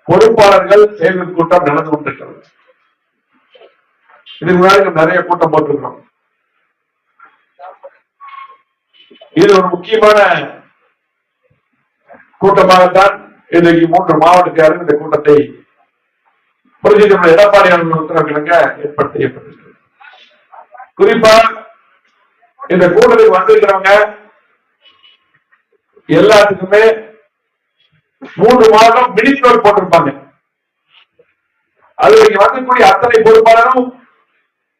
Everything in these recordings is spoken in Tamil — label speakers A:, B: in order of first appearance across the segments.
A: பொறுப்பாளர்கள் செயல்கள் கூட்டம் நடந்து கொண்டிருக்கிறது. இதுக்கு முன்னாடி நிறைய கூட்டம் போட்டிருக்கிறோம். இது ஒரு முக்கியமான கூட்டமாகத்தான் இன்றைக்கு 3 மாவட்டத்திலும் இந்த கூட்டத்தை எடப்பாடி உத்தரவிலங்க ஏற்பாடு செய்யப்பட்டிருக்கிறது. குறிப்பா இந்த கூட்டத்துக்கு வந்திருக்கிறவங்க எல்லாத்துக்குமே 3 மாதம் மினிஸ்டர் போட்டிருப்பாங்க. அது இங்க வரக்கூடிய அத்தனை பொறுப்பாளரும்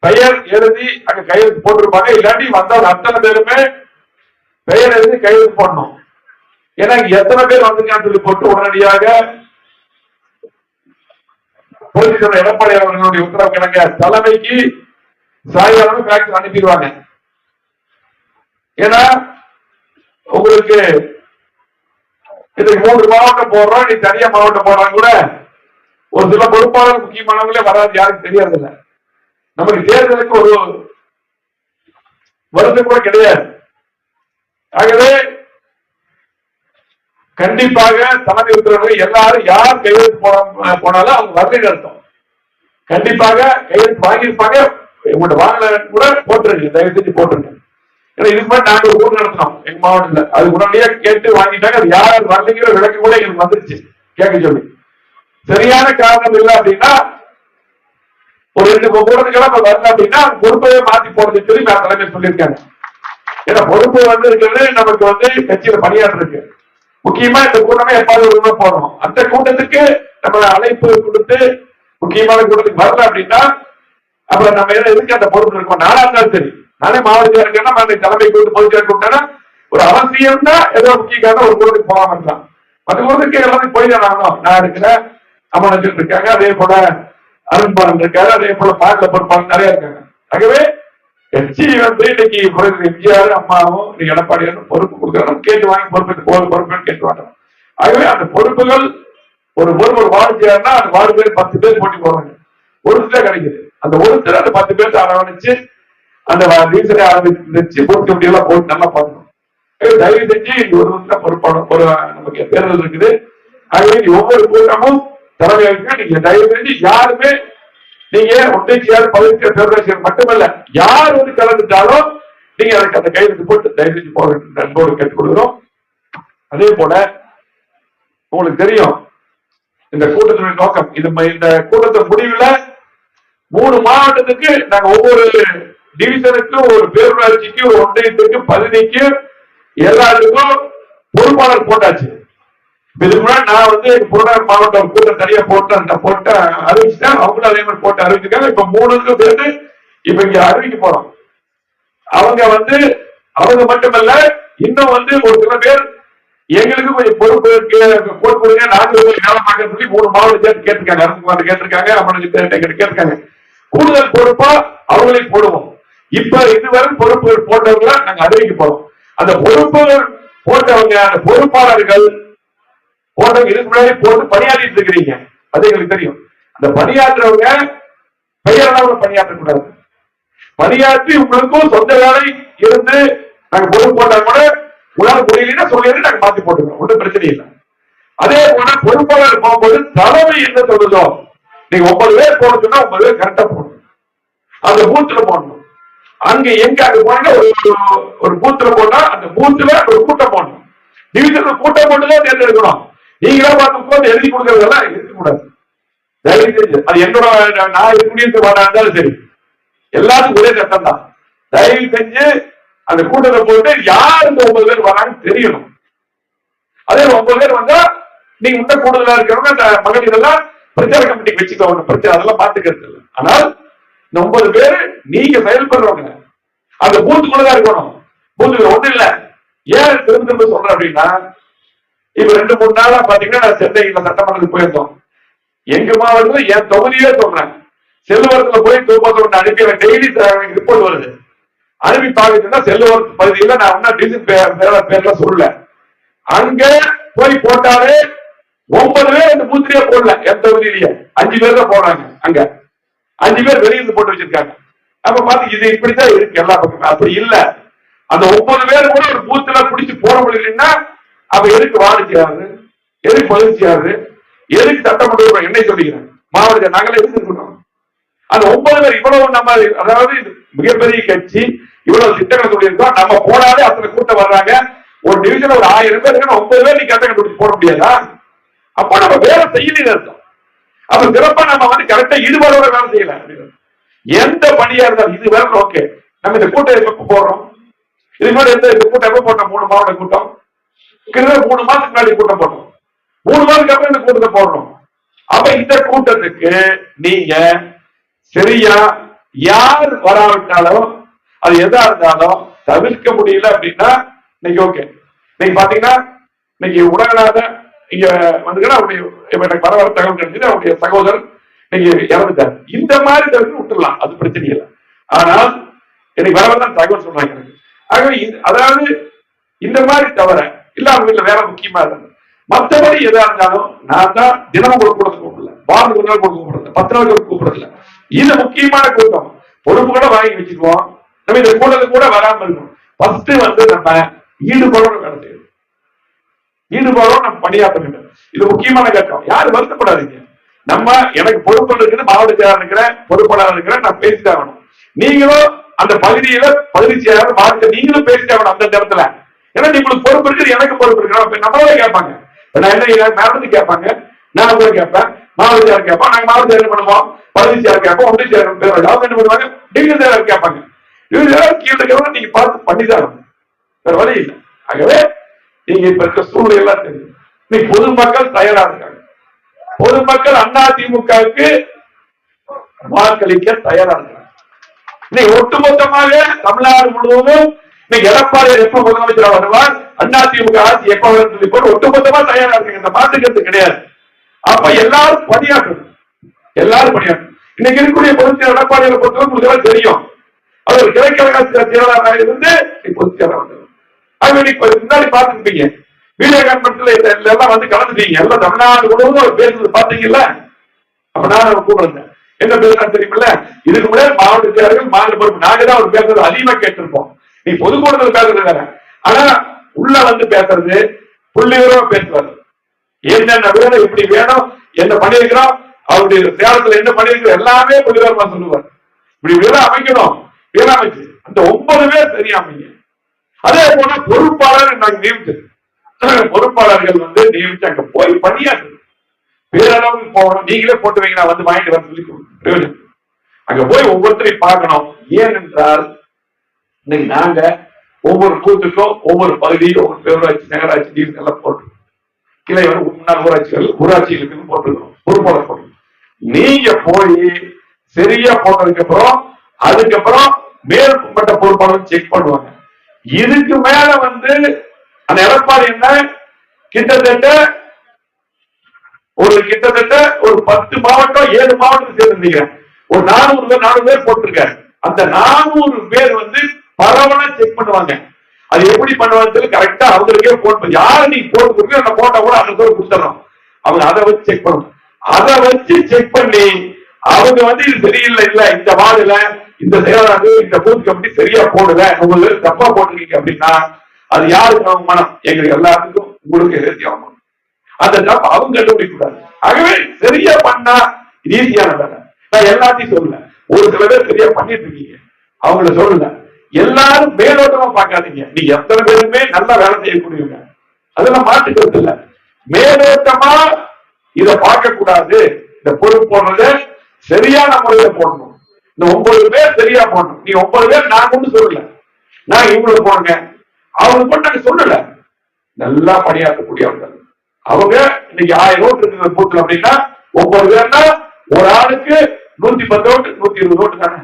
A: பெயர் எழுதி அங்க கையெழுத்து போட்டிருப்பாங்க. இல்லாட்டி வந்தவங்க அத்தனை பேருமே பெயர் எழுதி கையெழுத்து போடணும். ஏன்னா எத்தனை பேர் வந்திருக்கான்னு சொல்லி போட்டு உடனடியாக எடப்பாடி அவர்களுடைய உத்தரவு கிழங்க தலைமைக்கு சாயங்காலம் ஃபேக்ஸ் அனுப்பிடுவாங்க. ஏன்னா உங்களுக்கு இதுக்கு 3 மாவட்டம் போடுறோம், நீ தனியா மாவட்டம் போடுறாங்க கூட ஒரு சில பொறுப்பாளர் முக்கியமானவங்களே வராது, யாருக்கு தெரியறதில்லை. நமக்கு தேர்தலுக்கு ஒரு வருத்தம் கூட கிடையாது. ஆகவே கண்டிப்பாக தலைமை உத்தரவுகள் எல்லாரும் யார் கையெழுத்து போனாலும் அவங்க வரலைன்னு அர்த்தம். கண்டிப்பாக கையெழுத்து வாங்கியிருப்பாங்க. உங்களோட வாங்கல கூட போட்டுருங்க, தயவு செஞ்சு போட்டுருங்க. ஏன்னா இதுக்கு மாதிரி நாங்க ஒரு ஊர் நடத்தினோம் எங்க மாவட்டத்துல. அது உடனடியா கேட்டு வாங்கிட்டாங்க. அது யார் வரலைங்கிற விளக்கு கூட எங்களுக்கு வந்துருச்சு கேட்க சொல்லி. சரியான காரணம் இல்லை அப்படின்னா ஒரு 2 கூட்டத்துக்கெல்லாம் வரல அப்படின்னா பொறுப்பையே மாத்தி போடுறதுன்னு சொல்லி நான் தலைமை சொல்லியிருக்காங்க. ஏன்னா பொறுப்பு வந்து இருக்கிறது நமக்கு கட்சியில பணியாற்ற இருக்கு. முக்கியமா இந்த கூட்டமே எப்பாவது போடணும். அந்த கூட்டத்துக்கு நம்ம அழைப்பு கொடுத்து முக்கியமான கூட்டத்துக்கு வரல அப்படின்னா அப்புறம் நம்ம எதுக்கு அந்த பொறுப்பு இருக்கோம். நானா இருந்தாலும் சரி, நானே மாவட்ட இருக்கேன்னா தலைமை கூட்டு பொதுச்செயலர் கூப்பிட்டேன்னா ஒரு அவசியம் தான் ஏதோ முக்கிய காரணம் ஒரு கூட்டத்துக்கு போகாம இருக்கலாம். மற்ற கூட்டத்துக்கு எல்லாத்தையும் போய் தான் ஆகணும். நான் இருக்கிறேன், அம்மன் இருக்காங்க, அதே போல அருண்பாலன் இருக்காரு, அதே போல பாட்டில பொறுப்பாளர் நிறைய இருக்காங்க. ஆகவே கட்சி இன்னைக்கு எம்ஜிஆர் அம்மாவும் நீங்க எடப்பாடியாரும் பொறுப்பு கொடுக்கணும், கேட்டு வாங்கி பொறுப்பு கேட்டு வாங்கணும். ஆகவே அந்த பொறுப்புகள் ஒரு வார்டு சேர்னா அந்த வார்டு பேர் 10 பேர் போட்டி போடுறாங்க. ஒருத்தர் கிடைக்குது. அந்த ஒருத்தர் அந்த 10 பேர்த்த அரவணைச்சு அந்த டீசலை ஆரம்பிச்சு பொறுப்பு எல்லாம் போட்டு நல்லா பண்ணணும். தயவு செஞ்சு ஒரு பொறுப்பாளர் ஒரு நமக்கு தேர்தல் இருக்குது. ஆகவே ஒவ்வொரு கூட்டமும் தலைமையாக நீங்க தயவு செஞ்சு யாருமே நீங்க ஒன்றியார் பதவிக்கு பேரரசர் மட்டுமல்ல யார் கலந்துட்டாலும் நீங்க அதுக்கு அந்த கையெழுத்து போட்டு தயவு செஞ்சு போக வேண்டும் அன்போடு கேட்டுக் கொள்கிறோம். அதே போல உங்களுக்கு தெரியும் இந்த கூட்டத்தினுடைய நோக்கம். இந்த கூட்டத்தின் முடிவுல 3 மாவட்டத்துக்கு நாங்க ஒவ்வொரு டிவிஷனுக்கும் ஒரு பேரூராட்சிக்கு ஒரு ஒன்றியத்திற்கு பகுதிக்கு எல்லாத்துக்கும் பொறுப்பாளர் போட்டாச்சு. இதுக்கு முன்னாடி நான் புறநகர் மாவட்டம் கூட்டம் தனியா போட்டு அறிவிச்சுட்டேன். அவங்களும் அதே மாதிரி போட்டு அறிவிச்சிருக்காங்க. இப்ப 3 பேரு இப்ப இங்க அறிவிக்க போறோம். அவங்க மட்டுமல்ல இன்னும் ஒரு சில பேர் எங்களுக்கு கொஞ்சம் பொறுப்பு கொடுங்க, நாங்கள் வேலை பார்க்க சொல்லி 3 மாவட்டம் சேர்த்து கேட்டிருக்காங்க. அருண்குமார் கேட்டிருக்காங்க, அம்மனுக்கு கேட்டிருக்காங்க. கூடுதல் பொறுப்பா அவங்களையும் போடுவோம். இப்ப இதுவரை பொறுப்பு போட்டவங்கள நாங்க அறிவிக்க போறோம். அந்த பொறுப்புகள் போட்டவங்க அந்த பொறுப்பாளர்கள் போட்டவங்க இதுக்கு முன்னாடி போட்டு பணியாற்றிட்டு இருக்கிறீங்க, அது எங்களுக்கு தெரியும். அந்த பணியாற்றுறவங்க பெயராக பணியாற்றக்கூடாது. பணியாற்றி உங்களுக்கும் சொந்த வேலை இருந்து நாங்க பொறுப்பு போட்டா கூட உங்களால் முடியலன்னா சொல்லி நாங்க மாத்தி போட்டுக்கிறோம், ஒன்றும் பிரச்சனை இல்லை. அதே போல பொறுப்பாளர் போகும்போது தலைமை என்ன சொல்லுதோ, நீங்க 9 பேர் போட சொன்னா 9 பேர் கரெக்டா போடணும். அந்த பூத்துல போடணும். அங்க எங்க அங்க போனா ஒரு பூத்துல போட்டா அந்த பூத்துல ஒரு கூட்டம் போடணும். டிவிஷன்ல கூட்டம் போட்டுதான் தேர்ந்தெடுக்கணும். நீங்களா பார்த்து உட்கார்ந்து எழுதி கொடுக்கறதெல்லாம் இருக்கக்கூடாது. தயவு செஞ்சு அது என்னோட நான் குடியிருக்க வாடா இருந்தாலும் சரி, எல்லாத்துக்கும் ஒரே சட்டம் தான். தயவு செஞ்சு அந்த கூட்டத்தை போட்டு யார் இந்த 9 பேர் வராங்கன்னு தெரியணும். அதே 9 பேர் வந்தா நீங்க முன்ன கூடுதலா இருக்கிறவங்க அந்த மகளிர் எல்லாம் பிரச்சார கமிட்டிக்கு வச்சுக்கோங்க, பிரச்சனை அதெல்லாம் பாத்துக்கிறது இல்லை. ஆனால் இந்த 9 பேரு நீங்க செயல்படுறவங்க அந்த பூத்துக்குள்ளதான் இருக்கணும். பூத்துக்குள்ள ஒண்ணு இல்ல. ஏன் திரும்ப சொல்றேன் அப்படின்னா, இப்ப 2-3 நாளா பாத்தீங்கன்னா நான் சென்னையில சட்டமன்றத்துக்கு போயிருந்தோம். எங்க மாவட்டத்துல என் தொகுதியே சொல்றேன், செல்லுவரத்துல போய் தூப்பத்தோட அனுப்பி டெய்லி ரிப்போர்ட் வருது. அனுப்பி பாக்குறதுன்னா செல்லுவரத்து பகுதியில நான் ஒன்னா டிஸ்ட்ரிக்ட் பேர்ல சொல்லல, அங்க போய் போட்டாலே 9 பேர் அந்த பூத்திரியா போடல. என் தொகுதியிலேயே 5 பேர் தான் போறாங்க. அங்க 5 பேர் வெளியிருந்து போட்டு வச்சிருக்காங்க. அப்ப பாத்து இது இப்படித்தான் இருக்கு எல்லா பக்கமும். அப்படி இல்ல, அந்த 9 பேர் கூட ஒரு பூத்துல பிடிச்சு போட முடியலன்னா அப்ப எதுக்கு வாடிக்கிறாரு? எதுக்கு பயிற்சியாரு, எதுக்கு சட்டமன்ற என்னை சொல்லிக்கிறேன், மாவட்ட நாங்களே எதிர்க்கிறோம். அந்த 9 பேர் இவ்வளவு நம்ம, அதாவது மிகப்பெரிய கட்சி, இவ்வளவு திட்டங்களை சொல்லியிருக்கோம். நம்ம போனாலே அத்தனை கூட்டம் வர்றாங்க. ஒரு டிவிஷன் ஒரு 1000 பேர் இருக்கு, 9 பேர் நீ கரெக்டா கண்டுபிடிச்சு போட முடியாதா? அப்ப நம்ம வேலை செய்யல அர்த்தம். அப்ப சிறப்பா நம்ம வந்து கரெக்டா ஈடுபாடோட வேலை செய்யல. எந்த பணியா இருந்தாலும் இது வேற ஓகே. நம்ம இந்த கூட்டம் எப்ப போடுறோம், இது மாதிரி இந்த கூட்டம் எப்ப போட்டோம்? 3 மாவட்ட கூட்டம், கிட்டத்தட்ட 3 மாசத்துக்கு முன்னாடி கூட்டம் போட்டோம். 3 மாதத்துக்கு அப்புறம் இந்த கூட்டத்தை போடணும். அப்ப இந்த கூட்டத்துக்கு நீங்க சரியா யார் வராவிட்டாலும் அது எதா இருந்தாலும் தவிர்க்க முடியல அப்படின்னா இன்னைக்கு ஓகே. நீங்க பாத்தீங்கன்னா இன்னைக்கு உலகநாத இங்க வந்துங்கன்னா அவருடைய எனக்கு பரவாயில்ல தகவல் கிடைச்சது, அவருடைய சகோதரர் நீங்க இறந்துட்டார். இந்த மாதிரி தவிர்த்து விட்டுடலாம், அது பிரச்சனை இல்லை. ஆனால் எனக்கு வரவதான் தகவல் சொன்னாங்க எனக்கு. ஆகவே அதாவது இந்த மாதிரி தவிர இல்ல அவங்க வீட்டுல வேற முக்கியமா இருந்தாங்க. மற்றபடி எதா இருந்தாலும் நான் தான் தினமும் கூப்பிடறது கூப்பிடல, வாரம் ஒரு நாள் கூப்பிடுறது, 10 நாள் கூப்பிடுறதுல. இது முக்கியமான கூட்டம், பொறுப்புகளை வாங்கி வச்சுக்குவோம். நம்ம இந்த கூட்டத்துக்கு கூட வராம இருக்கணும். ஃபர்ஸ்ட் வந்து நம்ம ஈடுபாடோட வேலை செய்யணும், ஈடுபாடோட நம்ம பணியாற்ற வேண்டும். இது முக்கியமான கட்டம். யாரும் வருத்தப்படாதீங்க. நம்ம எனக்கு பொறுப்பு இருக்குது, மாவட்ட செயலாளர் இருக்கிறேன், பொறுப்பாளர் இருக்கிறேன், நான் பேசிட்டாகணும். நீங்களும் அந்த பகுதியில பகுதி செயலாளர் மாவட்ட நீங்களும் பேசிட்டாகணும் அந்த இடத்துல. ஏன்னா உங்களுக்கு பொறுப்பு இருக்குது, எனக்கு பொறுப்பு இருக்கு. நம்மளே கேட்பாங்க, நான் என்ன மேடத்துக்கு கேட்பாங்க, நான் கூட கேட்பேன், மாவட்ட செயலர் கேட்பான், நாங்க மாவட்ட செயலர் பண்ணுவோம், பகுதி செயலர் கேட்போம், ஒன்றிய செயலர் அவங்க என்ன பண்ணுவாங்க, டிவிஷன் செயலர் கேட்பாங்க. கீழே நீங்க பார்த்து பண்ணிதான் வேற வழி இல்லை. ஆகவே நீங்க இப்ப இருக்க சூழ்நிலை எல்லாம் தெரியும். இன்னைக்கு பொதுமக்கள் தயாரா இருக்காங்க. பொதுமக்கள் அதிமுகவுக்கு வாக்களிக்க தயாரா இருக்காங்க. இன்னைக்கு ஒட்டுமொத்தமாக தமிழ்நாடு முழுவதும் இன்னைக்கு எடப்பாடி எப்ப முதலமைச்சராக வருவார், அதிமுக ஆட்சி எப்ப வரும் சொல்லி போட்டு ஒட்டுமொத்தமா தயாரா இருக்காங்க. இந்த மாற்றுக்கிறது கிடையாது. அப்ப எல்லாரும் பணியாற்றணும், எல்லாரும் பணியாற்றணும். இன்னைக்கு இருக்கக்கூடிய பொதுச்செயலாளர் எடப்பாடியை பொறுத்தவரை உங்களுக்கு தெரியும், அவர் கிழக்கிழக செயலாளராக இருந்து பொதுச் செயலாளர். முன்னாடி பார்த்துருப்பீங்க, வீடியோ கான்பரன்ஸ்ல எல்லாம் வந்து கலந்துட்டீங்க, எல்லாம் தமிழ்நாடு முழுவதும் அவர் பேசுறது பாத்தீங்கல்ல. அப்ப நான் கூப்பிடுறேன், என்ன பேசுறான்னு தெரியுமில்ல. இதுக்கு முன்னாடி மாவட்ட செயலர்கள் மாநில பொறுப்பு நாங்க தான் அவர் பேசுறது அதிகமா கேட்டிருப்போம். நீ பொதுக்கூட்டத்தில் பேசுறது வேற, ஆனா உள்ள வந்து பேசுறது புள்ளிவிவரமா பேசுவாரு. என்னென்ன வேணும், இப்படி வேணும், என்ன பண்ணிருக்கிறோம், அவருடைய சேலத்துல என்ன பண்ணிருக்கிறோம் எல்லாமே புள்ளிவிவரமா சொல்லுவார். இப்படி வேலை அமைக்கணும், வேலை அமைச்சு அந்த 9 பேர் தெரியாமீங்க. அதே போல பொறுப்பாளர் நாங்க நியமிச்சது, பொறுப்பாளர்கள் வந்து நியமிச்சு அங்க போய் பணியாற்று பேரளவுக்கு போகணும். நீங்களே போட்டு வைங்க, நான் வந்து வாங்கிட்டு வர சொல்லி பிரயோஜனம். அங்க போய் ஒவ்வொருத்தரையும் பார்க்கணும். ஏனென்றால் இன்னைக்கு நாங்க ஒவ்வொரு பூத்துக்கும் ஒவ்வொரு பகுதியும் ஒவ்வொரு பேரூராட்சி நகராட்சி நீர் எல்லாம் போட்டுருக்கோம். கிளை வந்து முன்னாள் ஊராட்சிகளுக்கு போட்டுருக்கோம், பொறுப்பாளர் போட்டு. நீங்க போய் சரியா போட்டதுக்கு அப்புறம் அதுக்கப்புறம் மேற்பட்ட பொறுப்பாளர் செக் பண்ணுவாங்க. இதுக்கு மேல வந்து அந்த எடப்பாடி என்ன கிட்டத்தட்ட ஒரு 10 மாவட்டம் 7 மாவட்டம் சேர்ந்திருந்தீங்க, ஒரு 400 பேர் போட்டிருக்காரு. அந்த 400 பேர் வந்து பரவலா செக் பண்ணுவாங்க. அது எப்படி பண்ணுவாங்க கரெக்டா அவங்களுக்கே போட்டு, யாரு நீ போட்டு கொடுக்க அந்த போட்டோ கூட அந்த கொடுத்துறோம். அவங்க அதை வச்சு செக் பண்ணுவாங்க. அதை வச்சு செக் பண்ணி அவங்க வந்து இது சரியில்லை, இல்ல இந்த வார்டுல இந்த செயலாளர் இந்த பூத் கமிட்டி சரியா போடல, உங்களுக்கு தப்பா போட்டிருக்கீங்க அப்படின்னா அது யாருக்கு அவமானம், எங்களுக்கு எல்லாத்துக்கும் உங்களுக்கு எழுதி ஆகணும். அந்த தப்பு அவங்க கண்டுபிடிக்க கூடாது. ஆகவே சரியா பண்ணா ஈஸியான வேலை. நான் எல்லாத்தையும் சொல்லல, ஒரு சில பேர் சரியா பண்ணிட்டு இருக்கீங்க, அவங்கள சொல்லல. எல்லாரும் மேலோட்டமா பார்க்காதீங்க. நீங்க எத்தனை பேருமே நல்லா வேலை செய்யக்கூடியவங்க, அதெல்லாம் மாற்றுக்கிறது இல்ல. மேலோட்டமா இதை பார்க்க கூடாது. இந்த பொறுப்பு போடுறது சரியான முறையில போடணும். இந்த 9 பேர் சரியா போடணும். நீ 9 பேர் நான் கொண்டு சொல்லல, நான் இவங்களுக்கு போடுங்க அவங்களுக்கு போட்டு நாங்க சொல்லல. நல்லா பணியாற்றக்கூடியவர்கள் அவங்க. இன்னைக்கு 1000 ஓட்டு இருக்கிற பூத்துல அப்படின்னா 9 பேர்னா ஒரு ஆளுக்கு 110 ஓட்டு 120 ஓட்டு தானே,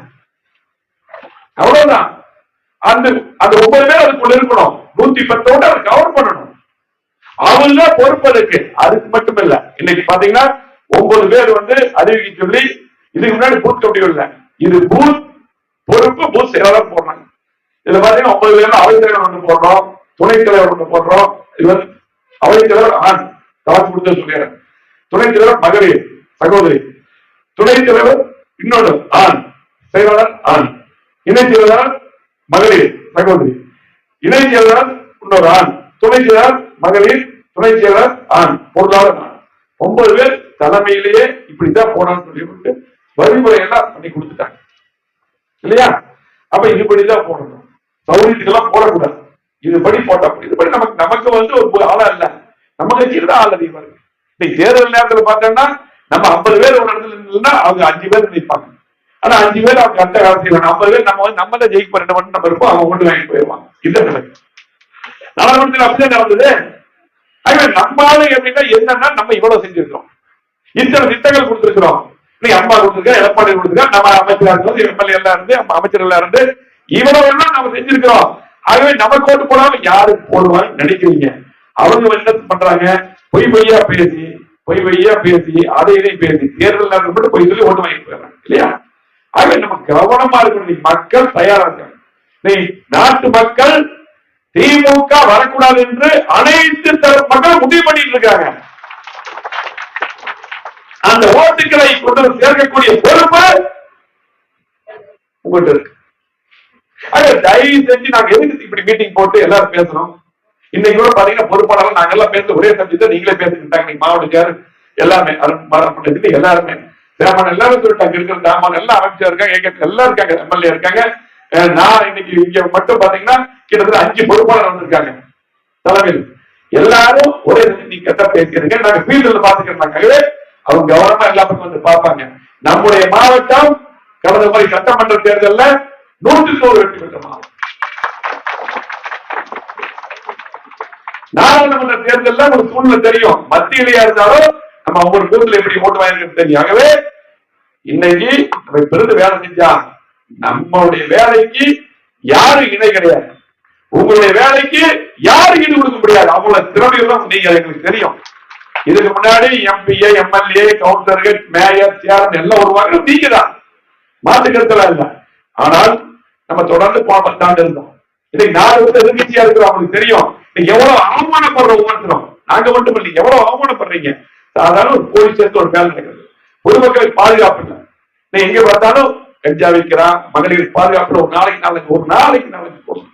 A: அவ்வளவுதான். அந்த 9 பேர் அதுக்குள்ள இருக்கணும். 110 ஓட்டு அதை கவர் பண்ணணும். அவங்க பொறுப்பு இருக்கு. அதுக்கு மட்டும் இல்ல, இன்னைக்கு பாத்தீங்கன்னா 9 பேர் வந்து அறிவிக்க சொல்லி இதுக்கு முன்னாடி பூத் கமிட்டி இல்ல, இது பூத் பொறுப்பு பூத் செயலாளர் போடுறாங்க. இதுல பாத்தீங்கன்னா 9 பேர் அவைத் தலைவர் ஒன்று போடுறோம், துணைத் தலைவர் ஒன்று போடுறோம். இது வந்து அவைத் தலைவர் ஆண் காசு கொடுத்து சொல்லிடுறேன், துணைத் தலைவர் மகளிர் சகோதரி, துணைத் தலைவர் இன்னொரு ஆண், செயலாளர் ஆண், இணைச் செயலாளர் மகளிர் சகோதரி, இணைச் செயலாளர் இன்னொரு ஆண், துணை செயலாளர் மகளிர் துணை செயலர் ஆண், பொருளாளர் ஆண், 9 பேர் தலைமையிலேயே இப்படிதான் போனான்னு சொல்லிவிட்டு வழிமுறை எல்லாம் பண்ணி கொடுத்துட்டாங்க இல்லையா? அப்ப இதுபடிதான் போடணும், சௌரியத்துக்கெல்லாம் போடக்கூடாது. இதுபடி போட்டா இதுபடி நமக்கு ஒரு ஆளா இல்ல, நம்ம கட்சியில தான் ஆள் அதிகமா இருக்கு. இன்னைக்கு தேர்தல் நேரத்தில் பார்த்தோம்னா நம்ம 50 பேர் ஒரு இடத்துல இருந்ததுன்னா அவங்க 5 பேர் நிற்பாங்க. ஆனா 5 பேர் அவங்க அந்த காலத்தில் 50 பேர் நம்ம தான் ஜெயிக்க 2 மட்டும் நம்ம இருப்போம், அவங்க மட்டும் வாங்கி போயிடுவாங்க. இந்த நிலைமை நாடாளுமன்றத்தில் அப்படியே நடந்தது. நம்மளால எப்படின்னா என்னன்னா நம்ம இவ்வளவு செஞ்சிருக்கோம், இத்தனை திட்டங்கள் கொடுத்திருக்கிறோம். இன்னைக்கு அம்மா கொடுத்துருக்கா, எடப்பாடி கொடுத்துருக்கா, நம்ம அமைச்சராக இருந்து எம்எல்ஏ எல்லாம் இருந்து அமைச்சர் எல்லாம் இருந்து இவ்வளவு எல்லாம் நம்ம செஞ்சிருக்கிறோம். ஆகவே நமக்கு ஓட்டு போடாம யாருக்கு போடுவான்னு நினைக்கிறீங்க? அவங்க என்ன பண்றாங்க? பொய் பொய்யா பேசி அதை இதையும் பேசி தேர்தல் நேரத்தில் மட்டும் பொய் சொல்லி ஓட்டு வாங்கி போயிடுறாங்க இல்லையா? ஆகவே நம்ம கவனமா இருக்கணும். மக்கள் தயாரா இருக்காங்க. நாட்டு மக்கள் திமுக வரக்கூடாது என்று அனைத்து தரப்பு மக்கள் முடிவு பண்ணிட்டு இருக்காங்க. அந்த ஓட்டுகளை கொண்டு சேர்க்கக்கூடிய பொறுப்பு உங்கள்கிட்ட இருக்கு. தயவு செஞ்சு நாங்க எதுக்கு இப்படி மீட்டிங் போட்டு எல்லாரும் பேசுறோம்? இன்னைக்கு கூட பாத்தீங்கன்னா பொறுப்பாளர்கள் நாங்க எல்லாம் பேச ஒரே சப்ஜெக்ட் நீங்களே பேசிக்கிட்டாங்க. மாவட்ட சேர் எல்லாமே எல்லாருமே சேமன் எல்லாரும் சொல்லிட்டாங்க. இருக்கிற தாமன் எல்லாம் அமைச்சர் இருக்காங்க, எல்லாம் இருக்காங்க, எம்எல்ஏ இருக்காங்க. நான் இன்னைக்கு இங்க மட்டும் பாத்தீங்கன்னா கிட்டத்தட்ட 5 பொறுப்பாளர் வந்திருக்காங்க தலைமையில். எல்லாரும் ஒரே நீ கெட்ட பேசியிருக்க நாங்க ஃபீல்டுல பாத்துக்கிறோம். அவங்க கவனமா எல்லா பக்கம் வந்து பார்ப்பாங்க. நம்முடைய மாவட்டம் கடந்த முறை சட்டமன்ற தேர்தலில் 100% வெற்றி பெற்ற மாவட்டம். நாடாளுமன்ற தேர்தலில் ஒரு சூழ்நிலை தெரியும், மத்தியிலேயே இருந்தாலும் நம்ம ஒவ்வொரு பூத்துல எப்படி ஓட்டு வாங்கிருக்கு தெரியும். ஆகவே இன்னைக்கு நம்ம பெருந்து வேலை செஞ்சா நம்மளுடைய வேலைக்கு யாரும் இணை கிடையாது, உங்களுடைய வேலைக்கு யாரும் ஈடு கொடுக்க முடியாது. அவங்களோட திறமையெல்லாம் நீங்க எங்களுக்கு தெரியும். இதுக்கு முன்னாடி எம்பிஏ, எம்எல்ஏ, கவுன்சிலர்கள், மேயர், சேர்மன் எல்லாம் உருவாங்க நீங்க தான், மாற்றுக்கிறதுல இல்ல. ஆனால் நம்ம தொடர்ந்து 10 ஆண்டு இருந்தோம். இன்னைக்கு 4 வருஷம் எதிர்கட்சியா இருக்கிறோம். அவங்களுக்கு தெரியும் எவ்வளவு அவமானப்படுற ஒவ்வொருத்தரும். நாங்க மட்டும் இல்லைங்க, எவ்வளவு அவமானப்படுறீங்க. சாதாரண ஒரு போலீஸ் சேர்த்து ஒரு வேலை நடக்குது, பொதுமக்களுக்கு பாதுகாப்பு இல்லை. நீ எங்க பார்த்தாலும் கஞ்சா வைக்கிறான், மகளிருக்கு பாதுகாப்பு ஒரு நாளைக்கு போகணும்.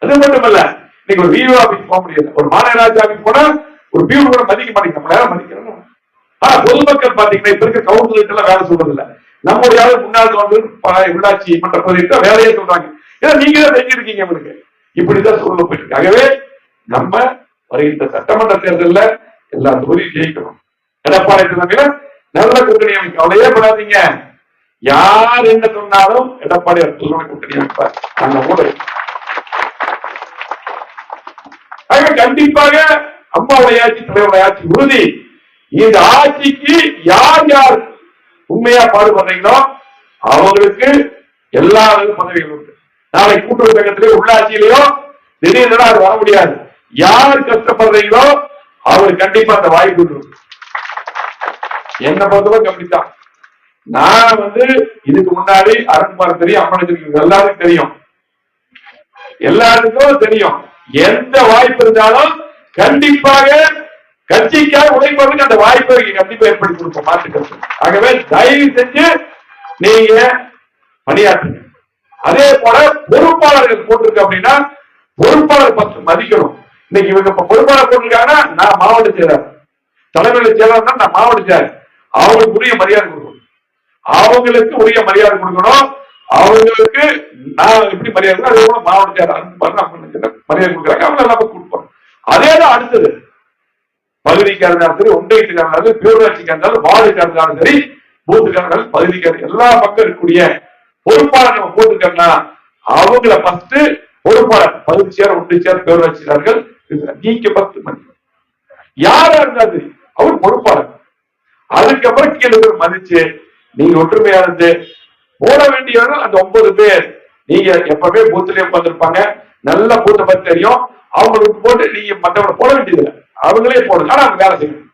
A: அது மட்டும் இல்ல, இன்னைக்கு ஒரு விஓ ஆபீஸ் போக முடியாது, ஒரு மாநகராட்சி ஆபீஸ் போனா ஒரு பியூ கூட மதிக்க மாட்டேங்க, நம்ம நேரம் மதிக்கிறோம். ஆனா பொதுமக்கள் பாத்தீங்கன்னா இப்ப இருக்க கவுன்சிலர் எல்லாம் வேலை சொல்றது இல்ல. நம்முடைய முன்னாள் உள்ளாட்சி மன்ற பகுதியில் வேலையே சொல்றாங்க. ஏன்னா நீங்க தான் செஞ்சிருக்கீங்க. உங்களுக்கு இப்படிதான் சூழ்நிலை போயிட்டு இருக்கு. ஆகவே நம்ம வருகின்ற சட்டமன்ற தேர்தலில் எல்லா தொகுதியும் ஜெயிக்கணும். எடப்பாடி தலைமையில நல்ல கூட்டணி அமைக்க கவலையே படாதீங்க. யார் என்ன சொன்னாலும் எடப்பாடி கூட்டணி அமைப்பார். அந்த மூலம் கண்டிப்பாக அம்மாவுடைய ஆட்சி, தலைவருடைய ஆட்சி உறுதி. இந்த ஆட்சிக்கு யார் யார் உண்மையா பாடுபடுறீங்களோ அவங்களுக்கு எல்லா பதவிகளும் உண்டு. நாளை கூட்டுறவு சங்கத்திலே உள்ளாட்சியிலேயோ திடீர்னு அது வர முடியாது. யார் கஷ்டப்படுறீங்களோ அவருக்கு கண்டிப்பா அந்த வாய்ப்பு இருக்கு. என்ன பொறுத்தவரை அப்படித்தான். நான் இதுக்கு முன்னாடி அருண்குமார் தெரியும், அம்மனுக்கு எல்லாருக்கும் தெரியும், எல்லாருக்கும் தெரியும். எந்த வாய்ப்பு இருந்தாலும் கண்டிப்பாக கட்சிக்காக உழைப்பதற்கு அந்த வாய்ப்பை கண்டிப்பா ஏற்படுத்தி கொடுப்போம், மாற்றுக்கிறது. ஆகவே தயவு செஞ்சு நீங்க பணியாற்றுங்க. அதே போல பொறுப்பாளர்கள் போட்டிருக்க அப்படின்னா பொறுப்பாளர் மதிக்கணும். இன்னைக்கு இவங்க பொறுப்பாளர் போட்டிருக்காங்கன்னா நான் மாவட்ட செயலர், தலைமையில செயலர்னா நான் மாவட்ட செயலர், அவங்களுக்கு உரிய மரியாதை கொடுக்கணும். அவங்களுக்கு உரிய மரியாதை கொடுக்கணும். அவங்களுக்கு நான் எப்படி மரியாதை அதே போல மாவட்ட செயலர் மரியாதை கொடுக்குறாங்க, அவங்க எல்லாமே கொடுப்போம். அதேதான் அடுத்தது பகுதிக்காக இருந்தாலும் சரி, ஒன்றியத்துக்காக இருந்தாலும், பேரூராட்சிக்காக இருந்தாலும், வார்டுக்காக இருந்தாலும் சரி, பூத்துக்காக இருந்தாலும், பகுதிக்காக எல்லா பக்கம் இருக்கக்கூடிய பொறுப்பாளர் நம்ம போட்டுக்கோன்னா அவங்கள ஃபர்ஸ்ட் பொறுப்பாளர் பகுதி சேர், ஒன்றிய சேர், பேரூராட்சியாளர்கள் நீங்க 10 மணி யாரா இருந்தாது அவர் பொறுப்பாளர். அதுக்கப்புறம் கீழே மதிச்சு நீங்க ஒற்றுமையா இருந்து போட வேண்டியவர்கள் அந்த 9 பேர். நீங்க எப்பவுமே பூத்திலே உட்கார்ந்துருப்பாங்க, நல்ல பூத்தை பத்தி தெரியும். அவங்களுக்கு போட்டு நீங்க மற்றவங்களை போட வேண்டியதில்லை, அவங்களே போடுங்க. ஆனா அவங்க வேலை செய்யணும்.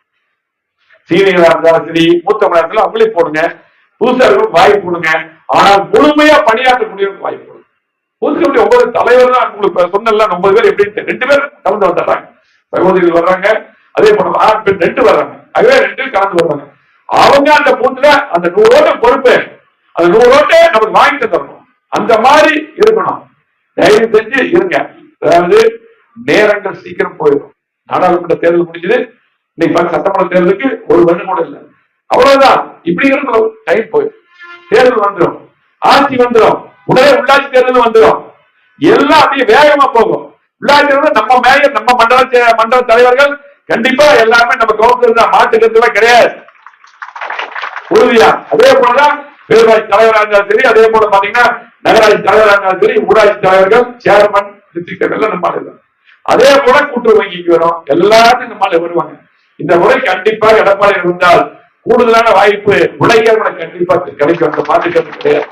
A: சீனியரா இருந்தாலும் சரி, மூத்தவங்களா இருந்தாலும் அவங்களே போடுங்க. புதுசா இருக்கும் வாய்ப்பு கொடுங்க. ஆனால் முழுமையா பணியாற்றக்கூடியவங்களுக்கு வாய்ப்பு கொடுங்க. புதுசு 9 தலைவர் தான் உங்களுக்கு சொன்ன 9 பேர் எப்படி 2 பேர் கலந்து வந்துடுறாங்க, சகோதரிகள் வர்றாங்க. அதே போல ஆண் பெண் 2 வர்றாங்க. அதுவே 2 கலந்து வர்றாங்க. அவங்க அந்த பூத்துல அந்த 100 ஓட்டு பொறுப்பு, அந்த 100 ஓட்டை நமக்கு வாங்கிட்டு தரணும். அந்த மாதிரி இருக்கணும். தயவு செஞ்சு இருங்க. அதாவது நேரங்கள் சீக்கிரம் போயிடும். நாடாளுமன்ற தேர்தல் முடிஞ்சது, இன்னைக்கு சட்டமன்ற தேர்தலுக்கு ஒரு வருடம் கூட இல்லை. அவ்வளவுதான். இப்படி இருக்கணும். டைம் போயிடும், தேர்தல் வந்துடும், ஆட்சி வந்துடும், உடனே உள்ளாட்சி தேர்தல் வந்துடும், எல்லாம் அப்படியே வேகமா போகும். உள்ளாட்சி தேர்தல் நம்ம மேயர், நம்ம மண்டல தலைவர்கள் கண்டிப்பா எல்லாருமே நம்ம கவுன்சிலர் தான், மாற்றுக்கிறதுல கிடையாது, உறுதியா. அதே போலதான் பேரூராட்சி தலைவராக இருந்தாலும் சரி, அதே போல பாத்தீங்கன்னா நகராட்சி தலைவராக இருந்தாலும் சரி, ஊராட்சி தலைவர்கள், சேர்மன், டிஸ்ட்ரிக்ட் எல்லாம் நம்ம அதே போல கூட்டுறவு வங்கிக்கு வரும், எல்லாத்தையும் நம்மளால வருவாங்க. இந்த முறை கண்டிப்பாக எடப்பாடி இருந்தால் கூடுதலான வாய்ப்பு உலக கண்டிப்பா கிடைக்கும், அந்த மாற்றுக்கிறது கிடையாது.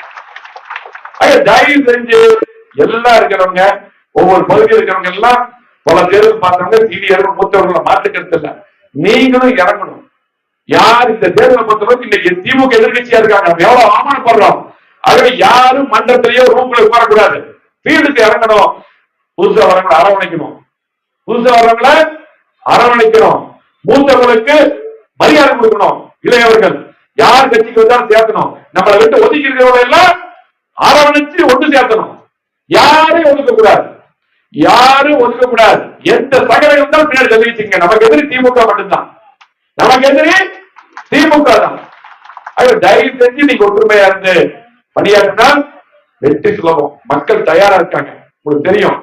A: தயவு செஞ்சு எல்லாம் இருக்கிறவங்க, ஒவ்வொரு பகுதியில் இருக்கிறவங்க எல்லாம் பல தேர்தல் பார்த்தவங்க, சீனியர்கள், மூத்தவர்களை மாற்றுக்கிறது இல்ல, நீங்களும் இறங்கணும். யார் இந்த தேர்தலை பொறுத்தவரைக்கும் இன்னைக்கு திமுக எதிர்கட்சியா இருக்காங்க, எவ்வளவு அவமானப்படுறோம். ஆகவே யாரும் மன்றத்திலேயோ ரூம்ல உட்காரக்கூடாது, ஃபீல்டுக்கு இறங்கணும். புதுசா வரவங்களை அரவணைக்கணும், புதுசா வரவங்களை அரவணைக்கணும், மூத்தவர்களுக்கு மரியாதை கொடுக்கணும். இளையவர்கள் யார் கட்சிக்கு வந்தாலும் சேர்க்கணும், நம்மளை விட்டு ஒதுக்கி இருக்கிறவங்க எல்லாம் அரவணைச்சு ஒன்று சேர்க்கணும். யாரையும் ஒதுக்கக்கூடாது, யாரும் ஒதுக்கக்கூடாது. எந்த சகலை இருந்தாலும் பின்னாடி தெரிவிச்சுங்க. நமக்கு எதிரி திமுக மட்டும்தான், நமக்கு எதிரி திமுக தான். தயவு செஞ்சு நீங்க ஒற்றுமையா இருந்து பணியாற்றினால் வெற்றி சுலபம். மக்கள் தயாரா இருக்காங்க. உங்களுக்கு தெரியும்,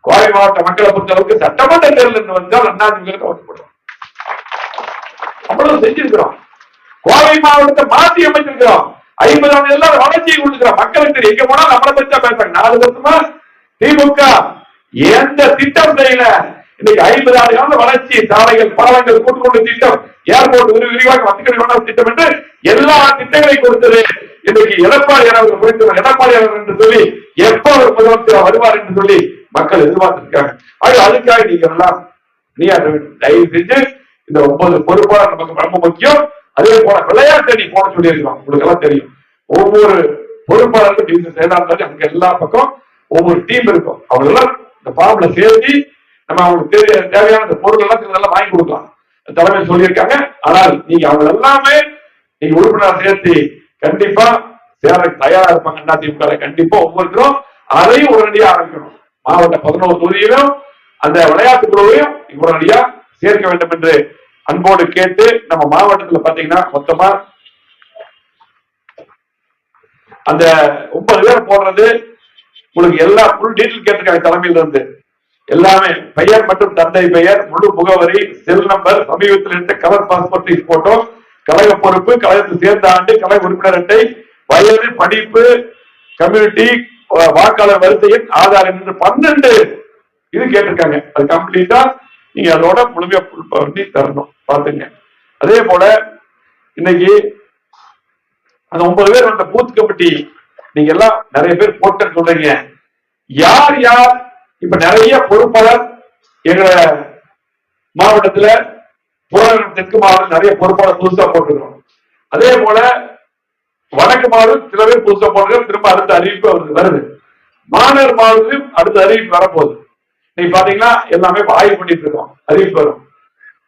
A: கோவை மாவட்ட மக்களை பொறுத்தளவுக்கு சட்டமன்ற தேர்தல் வந்தால் அண்ணாதிமுக ஓட்டுப்படுவோம், அவ்வளவு செஞ்சிருக்கிறோம். கோவை மாவட்டத்தை மாற்றி அமைச்சிருக்கிறோம், 50 ஆண்டு எல்லாரும் வளர்ச்சியை கொடுக்கிறோம். மக்களுக்கு தெரியும், எங்க போனா நம்மளை பற்றி தான் பேசுறாங்க. 4 வருஷமா திமுக எந்த திட்டம் செய்யல. இன்னைக்கு 50 ஆண்டு கால வளர்ச்சி, சாலைகள், பாலங்கள், கூட்டுக்கொண்டு திட்டம், ஏர்போர்ட் விரிவாக வசதிகள் திட்டம் என்று எல்லா திட்டங்களை கொடுத்தது. இன்னைக்கு எடப்பாடியார் அவர்கள் குறித்து எடப்பாடியார் என்று சொல்லி எப்ப ஒரு முதலமைச்சர் வருவார் என்று சொல்லி மக்கள் எதிர்பார்த்திருக்காங்க. அதுக்காக நீங்க எல்லாம் தயவு செஞ்சு இந்த 9 பொறுப்பாளர் நமக்கு ரொம்ப முக்கியம். அதே போல விளையாட்டு அணி போன சொல்லி இருக்கிறோம். உங்களுக்கு எல்லாம் தெரியும், ஒவ்வொரு பொறுப்பாளருக்கும் செயலாளர் அங்க எல்லா பக்கம் ஒவ்வொரு டீம் இருக்கும். அவங்க எல்லாம் இந்த ஃபார்ம்ல சேர்த்து நம்ம அவங்களுக்கு தேவையான இந்த பொருள் எல்லாம் வாங்கி கொடுக்கலாம், தலைமை சொல்லியிருக்காங்க. ஆனால் நீங்க அவங்க எல்லாமே நீங்க உறுப்பினர் சேர்த்து கண்டிப்பா சேர தயாரா இருப்பாங்க. அதிமுக கண்டிப்பா ஒவ்வொருத்தரும் அதையும் உடனடியாக ஆரம்பிக்கணும். மாவட்ட 11 தொகுதியிலும் அந்த விளையாட்டு குழுவையும் உடனடியா சேர்க்க வேண்டும் என்று அன்போடு கேட்டு, நம்ம மாவட்டத்தில் பாத்தீங்கன்னா மொத்தமா அந்த 9 பேர் போடுறது உங்களுக்கு எல்லா ஃபுல் டீட்டெயில் கேட்டிருக்காங்க. தலைமையில இருந்து எல்லாமே பெயர் மற்றும் தந்தை பெயர், முழு முகவரி, செல் நம்பர், சமீபத்தில் எடுத்த கலர் பாஸ்போர்ட் போட்டோ, கழக பொறுப்பு, கழகத்தில் சேர்ந்த ஆண்டு, கழக உறுப்பினர் அட்டை, வயது, படிப்பு, கம்யூனிட்டி, வாக்காளர் வரிசையின் ஆதார் என்று 12 இது கேட்டிருக்காங்க. அது கம்ப்ளீட்டா நீங்க அதோட முழுமையா பண்ணி தரணும், பாத்துங்க. அதே போல இன்னைக்கு அந்த 9 பேர் வந்த பூத் கமிட்டி நீங்க எல்லாம் நிறைய பேர் போட்டு சொல்றீங்க. யார் யார் இப்ப நிறைய பொறுப்பாளர் எங்க மாவட்டத்துல புறநகர் தெற்கு மாவட்டம் நிறைய பொறுப்பாளர் புதுசா போட்டுக்கிறோம். அதே போல வடக்கு மாவட்டம் சில பேர் புதுசா போட்டுக்கிறோம். திரும்ப அடுத்த அறிவிப்பு வருது. மாநகர் மாவட்டத்திலும் அடுத்த அறிவிப்பு வரப்போகுது. நீங்க பாத்தீங்கன்னா எல்லாமே ஆய்வு பண்ணிட்டு இருக்கோம், அறிவிப்பு வரும்.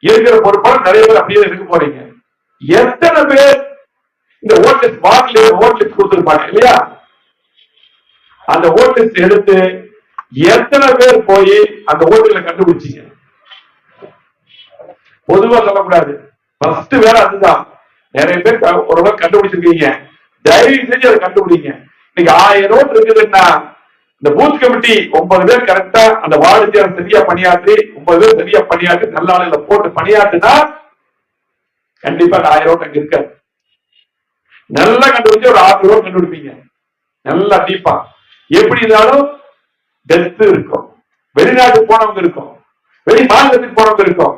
A: இருக்கிற பொறுப்பாளர் நிறைய பேர் அப்படியே இருக்க போறீங்க. எத்தனை பேர் இந்த ஓட் லிஸ்ட் கொடுத்திருப்பாங்க இல்லையா? அந்த ஓட் லிஸ்ட் எடுத்து எத்தனை பேர் போய் அந்த ஓட்டுகளை கண்டுபிடிச்சீங்க? பொதுவா சொல்லக்கூடாது, ஃபர்ஸ்ட் வேலை அதுதான். நிறைய பேர் ஒரு கண்டுபிடிச்சிருக்கீங்க, தயவு செஞ்சு அதை கண்டுபிடிங்க. இன்னைக்கு 1000 ஓட்டு இருக்குதுன்னா இந்த பூத் கமிட்டி 9 பேர் கரெக்டா அந்த வார்டு சரியா பணியாற்றி 9 பேர் சரியா பணியாற்றி நல்ல ஆளுகளை போட்டு பணியாற்றுனா கண்டிப்பா 1000 ஓட்டு அங்க இருக்காது. நல்லா கண்டுபிடிச்சு ஒரு 6 ஓட்டு கண்டுபிடிப்பீங்க, நல்லா டீப்பா. எப்படி இருந்தாலும் டெத் இருக்கும், வெளிநாட்டுக்கு போனவங்க இருக்கும், வெளி மாநிலத்துக்கு போனவங்க இருக்கும்,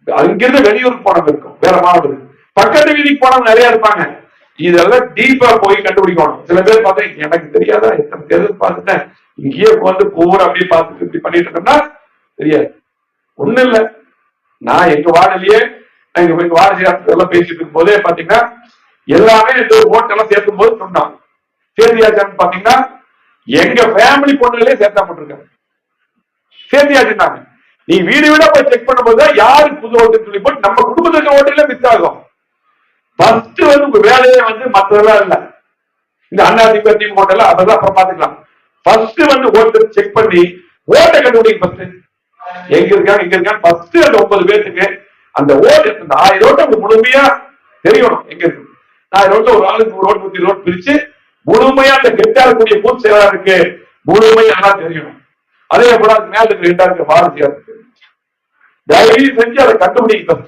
A: அங்கிருந்து வெளியூருக்கு போனவங்க இருக்கும், வேற மாவட்டத்துக்கு, பக்கத்து வீதிக்கு போனவங்க நிறைய இருப்பாங்க. இதெல்லாம் டீப்பா போய் கண்டுபிடிக்கணும். சில பேர் பார்த்தா எனக்கு தெரியாதா, எத்தனை தேர்தல் பார்த்துட்டேன், இங்கேயே வந்து பூரா அப்படியே பார்த்துட்டு இப்படி பண்ணிட்டு இருக்கோம்னா தெரியாது. ஒண்ணு இல்ல, நான் எங்க வார்டுலயே எங்க வார்டு எல்லாம் பேசிட்டு இருக்கும் போதே பாத்தீங்கன்னா எல்லாமே இந்த ஓட்டெல்லாம் சேர்க்கும் போது சொன்னாங்க. சேர்த்தியாச்சான்னு பாத்தீங்கன்னா எங்க ஃபேமிலி பொண்ணுகளே சேர்த்தா போட்டிருக்காங்க, சேர்த்தியாச்சுன்னாங்க. நீ வீடு வீடா போய் செக் பண்ணும்போது யாரு புது ஓட்டு சொல்லி போட்டு நம்ம குடும்பத்துக்கு ஓட்டுல மிஸ் ஆகும். ஃபர்ஸ்ட் வந்து உங்க வேலையே வந்து மற்றதெல்லாம் இல்ல, இந்த அதிமுக திமுக அதெல்லாம் அப்புறம் பாத்துக்கலாம். ஃபர்ஸ்ட் வந்து ஓட்டு செக் பண்ணி ஓட்டை கண்டுபிடிங்க. ஃபர்ஸ்ட் எங்க இருக்காங்க ஃபர்ஸ்ட் அந்த 9 பேருக்கு அந்த ஓட்டு 1000 ஓட்டு முழுமையா தெரியணும். எங்க இருக்கு 1000 ஓட்டு ஒரு ஆளுக்கு 100 ஓட்டு 120 ஓட்டு பிரிச்சு முழுமையா அந்த கெட்டா இருக்கக்கூடிய பூத் செயலாளருக்கு முழுமையா தெரியணும். அதே போல மேல இருக்கு 2 வாரசியாருக்கு தயவு செஞ்சு அதை கண்டுபிடிக்கணும்.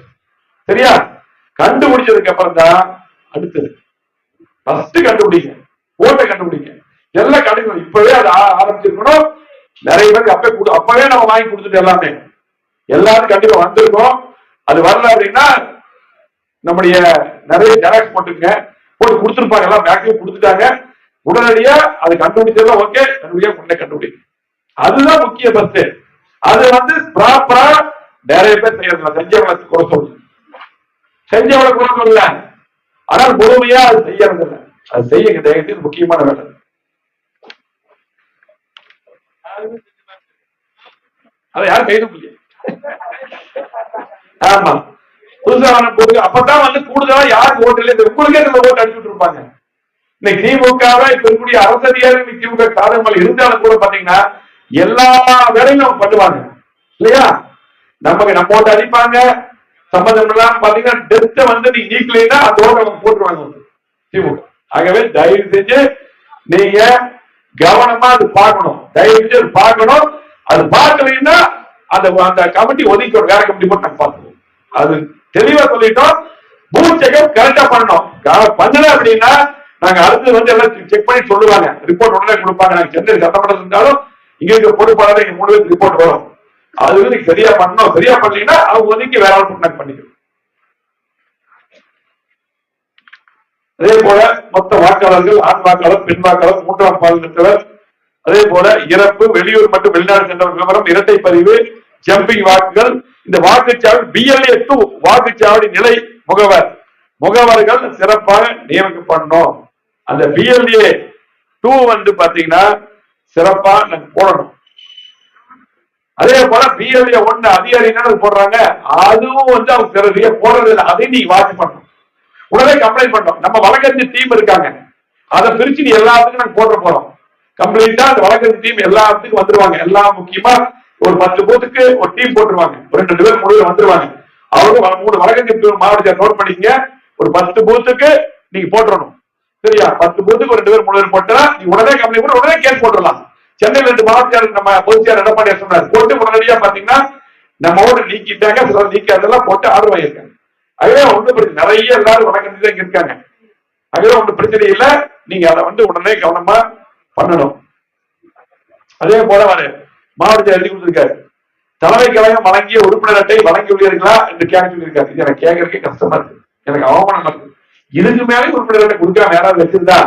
A: சரியா? கண்டுபிடிச்சதுக்கு அப்புறம் தான் அடுத்தது ஃபர்ஸ்ட் கண்டுபிடிங்க, ஓட்டை கண்டுபிடிங்க, எல்லாம் கண்டுபிடிக்கணும். இப்பவே அதை ஆரம்பிச்சிருக்கணும். நிறைய பேருக்கு அப்பவே நம்ம வாங்கி கொடுத்துட்டு எல்லாமே எல்லாரும் கண்டிப்பா வந்திருக்கோம். அது வரல அப்படின்னா நம்முடைய நிறைய ஜெராக்ஸ் போட்டு கொடுத்துருப்பாங்க, எல்லாம் மேக்ஸிமம் கொடுத்துட்டாங்க. உடனடியா அது கண்டுபிடிச்சதுல ஓகே, கண்டுபிடிக்க கண்டுபிடிக்கும். அதுதான் முக்கிய பஸ். அது ப்ராப்பரா நிறைய பேர் செய்யறதில்ல. செஞ்சவங்களை குறை சொல்லு, செஞ்சவங்களை குறை சொல்லல, ஆனால் முழுமையா அது செய்யறது இல்லை. அது செய்யுங்க தயவுசெய்து, முக்கியமான வேலை. அதை யாரும் கைது ஆமா புதுசா போது அப்பதான் கூடுதலா யாருக்கு ஓட்டு இல்லை, உங்களுக்கே ஓட்டு அடிச்சுட்டு இருப்பாங்க. இன்னைக்கு திமுகவை இப்ப இருக்கக்கூடிய அரசியல் திமுக சாதகங்கள் இருந்தாலும் கூட பாத்தீங்கன்னா எல்லா வேலையும் நம்ம பண்ணுவாங்க இல்லையா? நம்ம ஓட்டு அடிப்பாங்க, சம்பந்தம் இல்லாம பாத்தீங்கன்னா டெஸ்ட நீங்க நீக்கலைன்னா அந்த ஓட்டை அவங்க போட்டுருவாங்க திமுக. ஆகவே தயவு செஞ்சு நீங்க கவனமா அது பார்க்கணும், தயவு செஞ்சு அது பார்க்கணும். அது பார்க்கலைன்னா அந்த கமிட்டி ஒதுக்கி வேற கமிட்டி போட்டு நாங்க பார்த்துருவோம். அது தெளிவா சொல்லிட்டோம். பூத் செக்அப் கரெக்டா பண்ணணும். பண்ணல அப்படின்னா நாங்க அடுத்து எல்லாம் செக் பண்ணி சொல்லுவாங்க, ரிப்போர்ட் உடனே கொடுப்பாங்க. நாங்க சென்னை சட்டமன்றம் இருந்தாலும் இங்க இருக்க பொறுப்பாளர் இங்க 3 பேருக்கு ரிப்போர்ட் வரும். அது நீங்க சரியா பண்ணணும். சரியா பண்ணீங்கன்னா அவங்க ஒதுக்கி வேற ஆள் நாங்க பண்ணிக்கிறோம். அதே போல மொத்த வாக்காளர்கள், ஆண் வாக்காளர், பெண் வாக்காளர், 3ஆம் பாலினத்தவர், அதே போல இறப்பு, வெளியூர் மற்றும் வெளிநாடு சென்றவர் விவரம், இரட்டை பதிவு, ஜம்பிங் வாக்குகள், இந்த வாக்குச்சாவடி BLA 2 வாக்குச்சாவடி நிலை முகவர்கள் சிறப்பாக நியமிக்கப்படணும். அந்த BLA 2 பாத்தீங்கன்னா சிறப்பா நாங்க போடணும். அதே போல BLA 1 அதிகாரி என்ன போடுறாங்க, அதுவும் அவங்க சிறதியா போடுறது இல்லை. அதையும் நீங்க வாட்ச் பண்ணணும், உடனே கம்ப்ளைண்ட் பண்ணோம். நம்ம வழக்கறிஞர் டீம் இருக்காங்க, அதை பிரிச்சு நீ எல்லாத்துக்கும் நாங்க போட போறோம். கம்ப்ளீட்டா அந்த வழக்கறிஞர் டீம் எல்லாத்துக்கும் வந்துருவாங்க. எல்லாம் முக்கியமா ஒரு 10 பூத்துக்கு ஒரு டீம் போட்டுருவாங்க, 2 பேர் 3 பேர் வந்துருவாங்க. அவங்க 3 வழக்கறிஞர் மாவட்டத்தை நோட் பண்ணிக்கங்க. ஒரு 10 பூத்துக்கு நீங்க போட்டுறணும். சரியா? 10 பூத்துக்கு 2 பேர் 3 பேர் போட்டா நீ உடனே கம்ப்ளைண்ட் பண்ணி உடனே கேஸ் போட்டுடலாம். சென்னையில் 2 மாவட்ட நம்ம பொதுச்செயலர் எடப்பாடி சொன்னார், போட்டு உடனடியா பாத்தீங்கன்னா நம்ம ஓட்டு நீக்கிட்டாங்க, சிலர் நீக்காதெல்லாம் போட்டு ஆர்டர் வாங்கியிருக்காங்க. அதுவே ஒன்றும் பிரச்சனை, நிறைய எல்லாரும் வழக்கறிஞர் தான் இருக்காங்க. அதுவே ஒன்றும் பிரச்சனை இல்லை. நீங்க அதை உடனே கவனமா பண்ணணும். அதே போல மாவட்டத்தை எழுதி கொடுத்திருக்காரு, தலைமை கழகம் வழங்கிய உறுப்பினர் அட்டை வழங்கியுள்ளீர்களா என்று கேட்க சொல்லியிருக்காரு. இது எனக்கு கேட்கறதுக்கே கஷ்டமா இருக்கு, எனக்கு அவமானமா இருக்கு. இதுக்கு மேலே உறுப்பினர் அட்டை கொடுக்காம யாராவது வச்சிருந்தா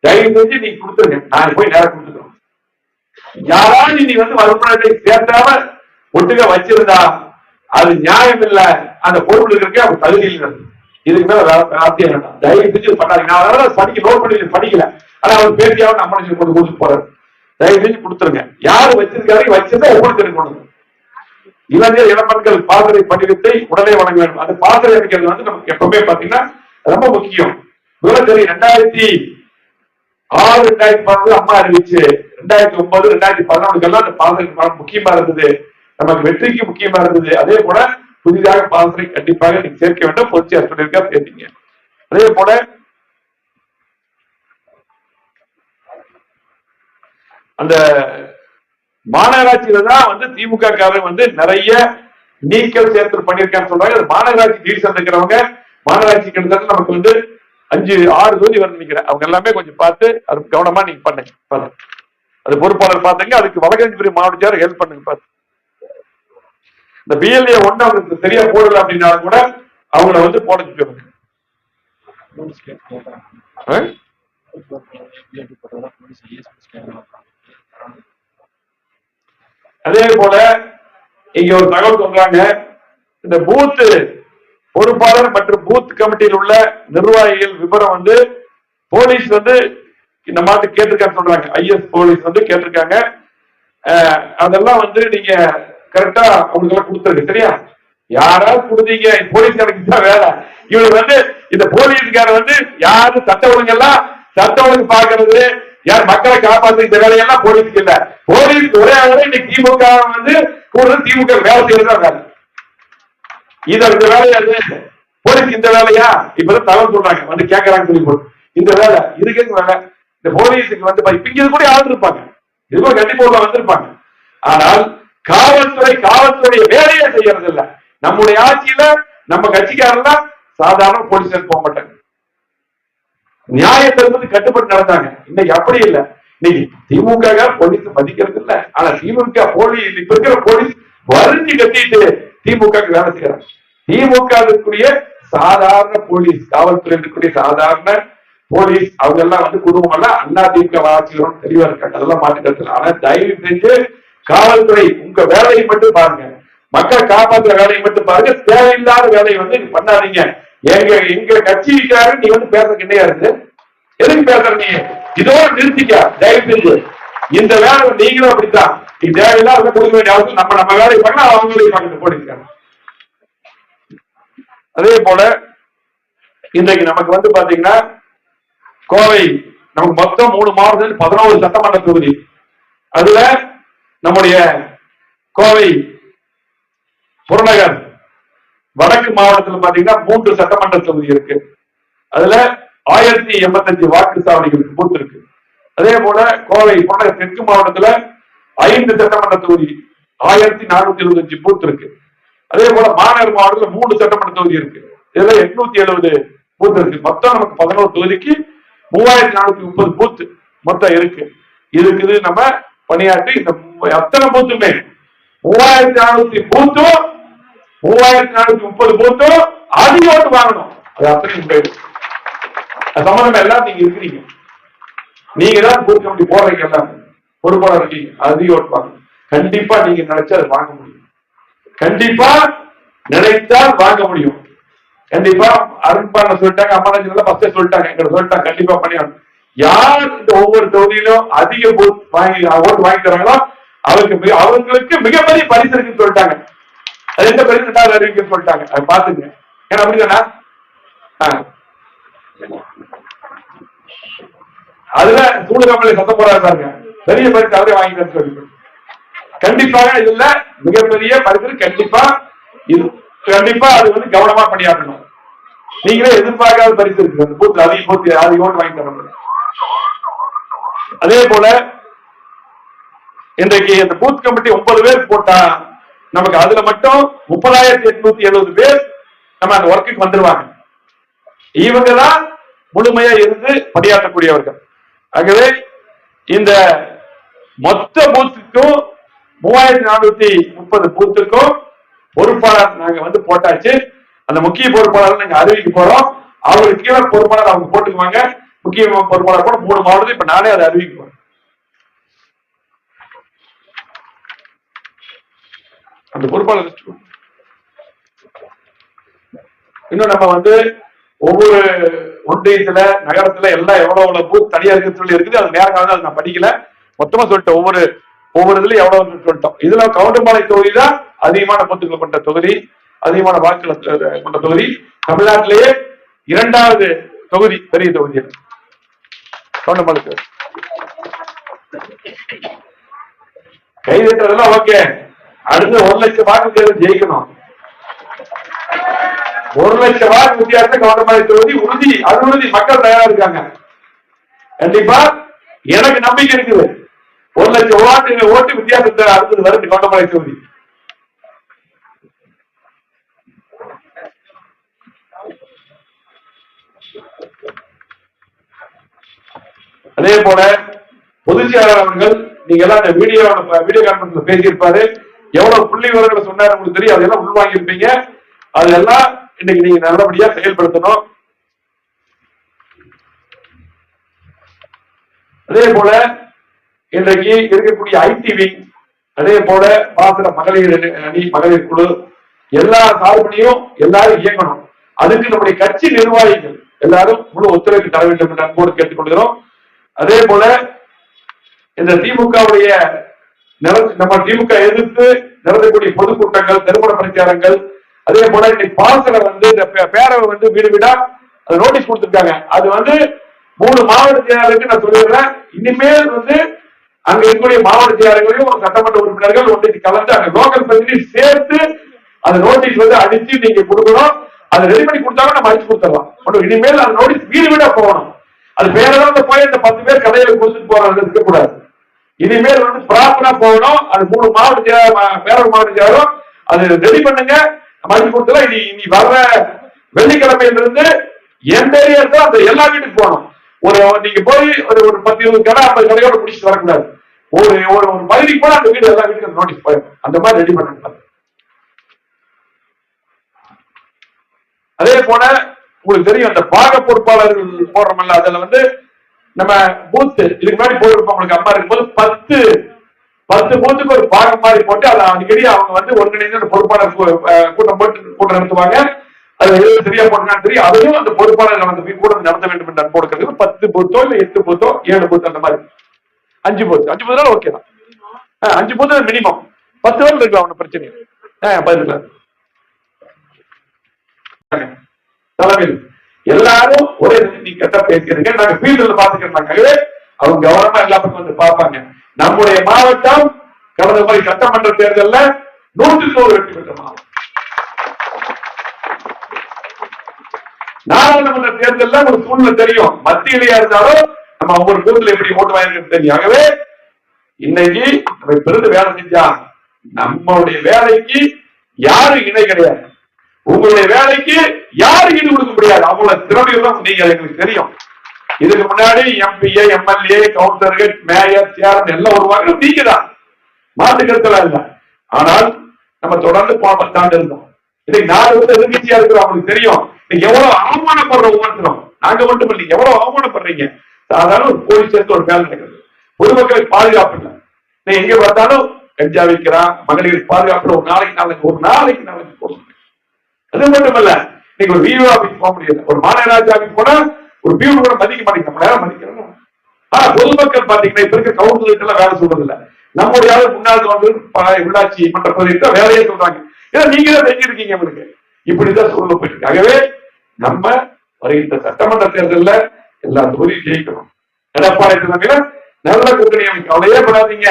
A: தயவு செஞ்சு நீங்க கொடுத்துருங்க, நான் போய் நேரம் கொடுத்துருக்கோம். யாராவது நீ உறுப்பினர் அட்டை சேர்த்தாம ஒட்டுக்க வச்சிருந்தா அது நியாயம் இல்ல, அந்த பொறுப்பு இருக்கிறதுக்கு அவங்க தகுதி இல்லை. இதுக்கு மேல வார்த்தையே வேண்டாம், தயவு செஞ்சு பண்ணாதீங்க. நான் அதனால படிக்க நோட் பண்ணி படிக்கல, ஆனா அவர் பேசியாவது நம்ம கொண்டு கொடுத்து போறாரு. தயவு செஞ்சு கொடுத்துருங்க. யாரு வச்சிருக்காரு வச்சிருந்தா ஒவ்வொரு தெரிவிக்கணும். இளைஞர் இளமக்கள் பாசறை படிவத்தை உடனே வழங்க வேண்டும். அந்த பாசறை அடிக்கிறது நமக்கு எப்பவுமே பாத்தீங்கன்னா ரொம்ப முக்கியம். சரி, 2006 2012 அம்மா அறிவிச்சு 2009 2014 அந்த பாசறை முக்கியமா இருந்தது, நமக்கு வெற்றிக்கு முக்கியமா இருந்தது. அதே போல புதிதாக பாசறை கண்டிப்பாக நீங்க சேர்க்க வேண்டும். பொதுச்செயலர் சொல்லியிருக்காரு, சேர்த்தீங்க. அதே போல அந்த மாநகராட்சியில தான் திமுக நிறைய நீக்கல் சேர்த்து பண்ணிருக்கான்னு சொல்றாங்க. மாநகராட்சி டிவிஷன் இருக்கிறவங்க மாநகராட்சி கிட்டத்தட்ட நமக்கு 5-6 தொகுதி வந்து நினைக்கிறேன். அவங்க எல்லாமே கொஞ்சம் பார்த்து அது கவனமா நீங்க பண்ணுங்க. அது பொறுப்பாளர் பாத்தீங்க, அதுக்கு வழக்கறிஞர் மாவட்டத்தார் ஹெல்ப் பண்ணுங்க. பார்த்து இந்த BLA 1 அவங்களுக்கு சரியா போடல அப்படின்னாலும் கூட அவங்கள போட சொல்லுங்க. அதே போல இங்க ஒரு தகவல் சொல்றாங்க, இந்த பூத் பொறுப்பாளர் மற்றும் பூத் கமிட்டியில் உள்ள நிர்வாகிகள் விவரம் போலீஸ் இந்த மாதிரி கேட்டிருக்கான்னு சொல்றாங்க. IS போலீஸ் கேட்டிருக்காங்க. அதெல்லாம் நீங்க கரெக்டா அவங்களுக்கு எல்லாம் கொடுத்துருக்கு. சரியா? யாராவது கொடுத்தீங்க போலீஸ்காரருக்கு தான் வேலை. இவரு இந்த போலீஸ்கார யாரு சட்ட ஒழுங்கெல்லாம் சட்ட ஒழுங்கு பாக்குறது, யார் மக்களை காப்பாற்ற இந்த வேலையெல்லாம் போலீஸ்க்கு இல்ல. போலீஸ் ஒரே இன்னைக்கு திமுக திமுக வேலை செய்யறதுதான் வேலை. இந்த வேலையாது போலீஸ் இந்த வேலையா இப்பதான் தகவல் சொல்றாங்க வந்து கேட்கறாங்க சொல்லி போட்டு இந்த வேலை இதுக்கு வேலை. இந்த போலீஸுக்கு வந்து இங்க கூட ஆள் இருப்பாங்க, இது கூட கண்டிப்பா வந்திருப்பாங்க. ஆனால் காவல்துறை வேலையை செய்யறது இல்ல. நம்முடைய ஆட்சியில நம்ம கட்சிக்காரெல்லாம் சாதாரண போலீஸ் போக மாட்டாங்க, நியாயத்திற்கு கட்டுப்பட்டு நடந்தாங்க. இன்னைக்கு அப்படி இல்லை. இன்னைக்கு திமுக போலீஸ் மதிக்கிறது இல்ல. ஆனா திமுக போலீஸ் இப்ப இருக்கிற போலீஸ் வரிஞ்சு கட்டிட்டு திமுக வேலை செய்யறாங்க. திமுக சாதாரண போலீஸ், காவல்துறை இருக்கக்கூடிய சாதாரண போலீஸ் அவங்க எல்லாம் வந்து குடும்பம் எல்லாம் அண்ணா திமுக ஆட்சிகளும் தெளிவா இருக்காங்க, அதெல்லாம் மாற்றிக்கிறது. ஆனா தயவு செஞ்சு காவல்துறை உங்க வேலையை மட்டும் பாருங்க, மக்களை காப்பாற்றுற வேலையை மட்டும் பாருங்க. தேவையில்லாத வேலையை வந்து பண்ணாதீங்க. எங்க கட்சிக்காரு நீ வந்து பேச கிடையா இருக்கு, எதுக்கு பேசுற நீ? இதோட நிறுத்திக்க தயவு செஞ்சு. இந்த வேலை நீங்களும் அப்படித்தான். நீ தேவையில்லாத கொடுக்க வேண்டிய அவசியம் நம்ம வேலையை பண்ணலாம், அவங்க வேலையை பார்க்க போயிருக்காங்க. அதே போல இன்றைக்கு நமக்கு வந்து பாத்தீங்கன்னா கோவை நமக்கு மொத்தம் 3 மாவட்டத்தில் 11 சட்டமன்ற தொகுதி. அதுல நம்முடைய கோவை புறநகர் வடக்கு மாவட்டத்தில் பாத்தீங்கன்னா 3 சட்டமன்ற தொகுதி இருக்கு. அதுல 1085 வாக்குச்சாவடிகளுக்கு பூத் இருக்கு. அதே போல கோவை புறநகர் தெற்கு மாவட்டத்துல 5 சட்டமன்ற தொகுதி 1425 பூத் இருக்கு. அதே போல மாநகர் மாவட்டத்தில் 3 சட்டமன்ற தொகுதி இருக்கு. இதுல 870 பூத் இருக்கு. மொத்தம் நமக்கு 11 தொகுதிக்கு 3430 பூத் மொத்தம் இருக்கு. இதுக்கு நம்ம பணியாற்றி இந்த அத்தனை பூத்துமே 3400 பூத்தும் 3430 பூத்தும் அதிக ஓட்டு வாங்கணும். அது அத்தனை சம்பந்தம் எல்லாம் நீங்க இருக்கிறீங்க, நீங்க தான் பூத் கமிட்டி போடுறீங்க, எல்லாம் பொறுப்பாளர் இருக்கீங்க, அதிக ஓட்டு வாங்கணும். கண்டிப்பா நீங்க நினைச்சா அதை வாங்க முடியும், கண்டிப்பா நினைத்தால் வாங்க முடியும். கண்டிப்பா அருண்பான சொல்லிட்டாங்க, அம்மா பஸ்டே சொல்லிட்டாங்க, எங்களை சொல்லிட்டாங்க, கண்டிப்பா பண்ணியாங்க. யார் இந்த ஒவ்வொரு தொகுதியிலும் அதிக பூத் வாங்கி ஓட்டு வாங்கி தராங்களோ அவங்களுக்கு மிகப்பெரிய பரிசு இருக்குன்னு சொல்லிட்டாங்க. அது எந்த பரிசு 2வது அறிவிக்க சொல்லிட்டாங்க, அதை பாத்துங்க. ஏன்னா அப்படிதானா? அதுல சூழ்நிலை சத்தம் போறாங்க, பெரிய பரிசு அவரே வாங்கி சொல்லி கண்டிப்பாக இதுல மிகப்பெரிய பரிசு. கண்டிப்பா இது கண்டிப்பா அது வந்து கவனமா பணியாற்றணும். நீங்களே எதிர்பார்க்காத பரிசு இருக்கு, அந்த பூத் அதிக ஓட்டு வாங்கி தரணும். அதே போல இன்றைக்கு இந்த பூத் கமிட்டி 9 பேர் போட்டா நமக்கு அதுல மட்டும் 30,870 பேர் நம்ம அந்த ஒர்க்குக்கு வந்துருவாங்க. இவங்கதான் முழுமையா இருந்து பணியாற்றக்கூடியவர்கள். ஆகவே இந்த மொத்த பூத்துக்கும் 3430 பூத்துக்கும் பொறுப்பாளர் நாங்க வந்து போட்டாச்சு. அந்த முக்கிய பொறுப்பாளர் நாங்க அறிவிக்க போறோம். அவங்களுக்கு கீழே பொறுப்பாளர் அவங்க போட்டுக்குவாங்க. முக்கிய பொறுப்பாளர் கூட 3 மாவட்டத்தில் இப்ப நானே அதை அறிவிக்க போறேன். அந்த பொறுப்பாளர் இன்னும் நம்ம வந்து ஒவ்வொரு ஒன்றியத்துல நகரத்துல எல்லாம் எவ்வளவு பூத் தனியா இருக்கு சொல்லி இருக்குது. அது நேரம் நான் படிக்கல, மொத்தமா சொல்லிட்டேன். ஒவ்வொரு இதுல எவ்வளவு சொல்லிட்டோம். இதுல கவுண்டம்பாளைய தொகுதி தான் அதிகமான பூத்துக்கள் கொண்ட தொகுதி, அதிகமான வாக்குகள் கொண்ட தொகுதி. தமிழ்நாட்டிலேயே 2வது தொகுதி, பெரிய தொகுதி கவுண்டம்பாளைய. கைதட்டதெல்லாம் ஓகே. அடுத்து 1 லட்சம் வாக்கு ஜெயிக்கணும். 1 லட்சம் வாக்கு வித்தியாசத்தை கவுண்டம்பாளைய தொகுதி உறுதி, அது உறுதி. மக்கள் தயாரா இருக்காங்க. கண்டிப்பா எனக்கு நம்பிக்கை இருக்குது. 1 லட்சம் ஓட்டு வித்தியாசத்தை அடுத்தது வருது கவுண்டம்பாளைய தொகுதி. அதே போல பொதுச் செயலாளர் அவர்கள் நீங்க எல்லாம் இந்த வீடியோ கான்பரன்ஸ்ல பேசியிருப்பாரு. எவ்வளவு புள்ளி விவரங்களை சொன்னாரு உங்களுக்கு தெரியும். அதெல்லாம் உள்வாங்கி இருப்பீங்க. அதெல்லாம் இன்னைக்கு நீங்க நல்லபடியா செயல்படுத்தணும். அதே போல இன்றைக்கு இருக்கக்கூடிய ஐடிவி, அதே போல பாத்திர மகளிர் அணி, மகளிர் குழு எல்லா சார்பிலையும் எல்லாரும் இயங்கணும். அதுக்கு நம்முடைய கட்சி நிர்வாகிகள் எல்லாரும் முழு ஒத்துழைப்பு தர வேண்டும் என்று அன்போடு கேட்டுக்கொள்கிறோம். அதே போல இந்த திமுகவுடைய நம்ம திமுக எதிர்த்து நடத்தக்கூடிய பொதுக்கூட்டங்கள், திருமண பிரச்சாரங்கள், அதே போல இன்னைக்கு பாசல வந்து இந்த பேரவை வந்து வீடு வீடா அது நோட்டீஸ் கொடுத்திருக்காங்க. அது வந்து 3 மாவட்ட செயலாளருக்கு நான் சொல்லிடுறேன். இனிமேல் வந்து அங்க இருக்கக்கூடிய மாவட்ட செயலாளர்களையும் சட்டமன்ற உறுப்பினர்கள் ஒன்றைக்கு கலந்து அங்க லோக்கல் பிரதிநிதி சேர்த்து அந்த நோட்டீஸ் வந்து அடிச்சு நீங்க கொடுக்கணும். அதை ரெடி பண்ணி கொடுத்தாலும் நம்ம அடிச்சு கொடுத்துடலாம். இனிமேல் அந்த நோட்டீஸ் வீடு வீடா போகணும். அது பேரளவுல போய் இந்த 10 பேர் கடையில கொடுத்துட்டு போறது இருக்கக்கூடாது. இனிமேல் வந்து ப்ராப்பரா போகணும். அது 3 மாவட்ட பேரவை மாவட்ட செயலரும் அது ரெடி பண்ணுங்க, அடிச்சு கொடுத்தலாம். இனி வர்ற வெள்ளிக்கிழமையிலிருந்து எந்த ஏரியா இருக்கோ அந்த எல்லா வீட்டுக்கு போகணும். நீங்க போய் ஒரு 10-20 கடை 50 கடையோட முடிச்சுட்டு வரக்கூடாது. ஒரு பகுதிக்கு போனா அந்த வீடு எல்லா வீட்டுக்கும் நோட்டீஸ் போயிடும். அந்த மாதிரி ரெடி பண்ண. அதே போல உங்களுக்கு தெரியும் அந்த பாக பொறுப்பாளர்கள் போடுறோம்ல, அதுல வந்து நம்ம பூத்து இதுக்கு முன்னாடி போயிருப்போம். உங்களுக்கு அம்மா இருக்கும்போது 10 பூத்துக்கு ஒரு பாகம் மாதிரி போட்டு அதை அடிக்கடி அவங்க வந்து ஒருங்கிணைந்து பொறுப்பாளர் கூட்டம் நடத்துவாங்க. அது சரியா போட்டான்னு தெரியும். அதையும் அந்த பொறுப்பாளர்கள் அந்த கூட்டம் நடத்த வேண்டும் என்று போடுறது 10 பூத்தோ இல்ல 8 பூத்தோ 7 பூத்தோ அந்த மாதிரி 5 பூத்து ஓகே தான். 5 பூத்து மினிமம் 10 வருடம் இருக்கலாம், ஒன்னும் பிரச்சனை இல்லை. தலைமையில் எல்லாரும் ஒரே நீ கெட்ட பேசிக்கிறீங்க. நாங்க ஃபீல்டுல பாத்துக்கிறாங்க. அவங்க கவனமா எல்லா பக்கம் வந்து பார்ப்பாங்க. நம்முடைய மாவட்டம் கடந்த முறை சட்டமன்ற தேர்தலில் 100% வெற்றி பெற்ற மாவட்டம். நாடாளுமன்ற தேர்தலில் ஒரு சூழ்நிலை தெரியும். மத்தியிலேயே இருந்தாலும் நம்ம ஒவ்வொரு பூத்துல எப்படி ஓட்டு வாங்கிருக்கு தெரியும். ஆகவே இன்னைக்கு நம்ம பெருந்து வேலை செஞ்சா நம்மளுடைய வேலைக்கு யாரும் இணை கிடையாது. உங்களுடைய வேலைக்கு யாரும் ஈடு கொடுக்க முடியாது. அவ்வளவு திறமையெல்லாம் நீங்க எங்களுக்கு தெரியும். இதுக்கு முன்னாடி எம்பிஏ எம்எல்ஏ கவுன்சிலர்கள் மேயர் சேர்மன் எல்லாம் உருவாங்க நீங்க தான், மாற்றுக்கருத்துல இல்ல. ஆனால் நம்ம தொடர்ந்து 10 ஆண்டு இருந்தோம். இன்னைக்கு 4 வருஷம் எதிர்கட்சியா இருக்கிறோம். அவங்களுக்கு தெரியும் நீங்க எவ்வளவு அவமானப்படுற ஒவ்வொருத்தரும். நாங்க மட்டும் இல்லைங்க, எவ்வளவு அவமானப்படுறீங்க. சாதாரண ஒரு போலீஸ் சேர்த்து ஒரு வேலை நடக்குது. பொதுமக்களுக்கு பாதுகாப்பு இல்லை. நீ எங்க பார்த்தாலும் கஞ்சா வைக்கிறான். மகளிருக்கு பாதுகாப்பு ஒரு நாளைக்கு போதும். அது மட்டுமல்ல, நீங்க ஒரு விஓ ஆபீஸ் போக முடியாது. ஒரு மாநகராட்சி ஆபீஸ் போனா ஒரு பியூ கூட மதிக்க மாட்டேங்க. நம்ம நேரம் மதிக்கிறோம். ஆனா பொதுமக்கள் பாத்தீங்கன்னா இப்ப இருக்க கவுன்சிலர் எல்லாம் வேலை சொல்றது இல்ல. நம்முடைய முன்னாள் வந்து உள்ளாட்சி மன்ற பிரதிநிதிகள் வேலையே சொல்றாங்க. ஏன்னா நீங்க தான் செஞ்சிருக்கீங்க. அவங்களுக்கு இப்படிதான் சூழ்நிலை போயிட்டு. ஆகவே நம்ம வருகின்ற சட்டமன்ற தேர்தலில் எல்லா தொகுதியும் ஜெயிக்கணும். எடப்பாடி தலைமையில நல்ல கூட்டணி அமைக்க கவலையே படாதீங்க.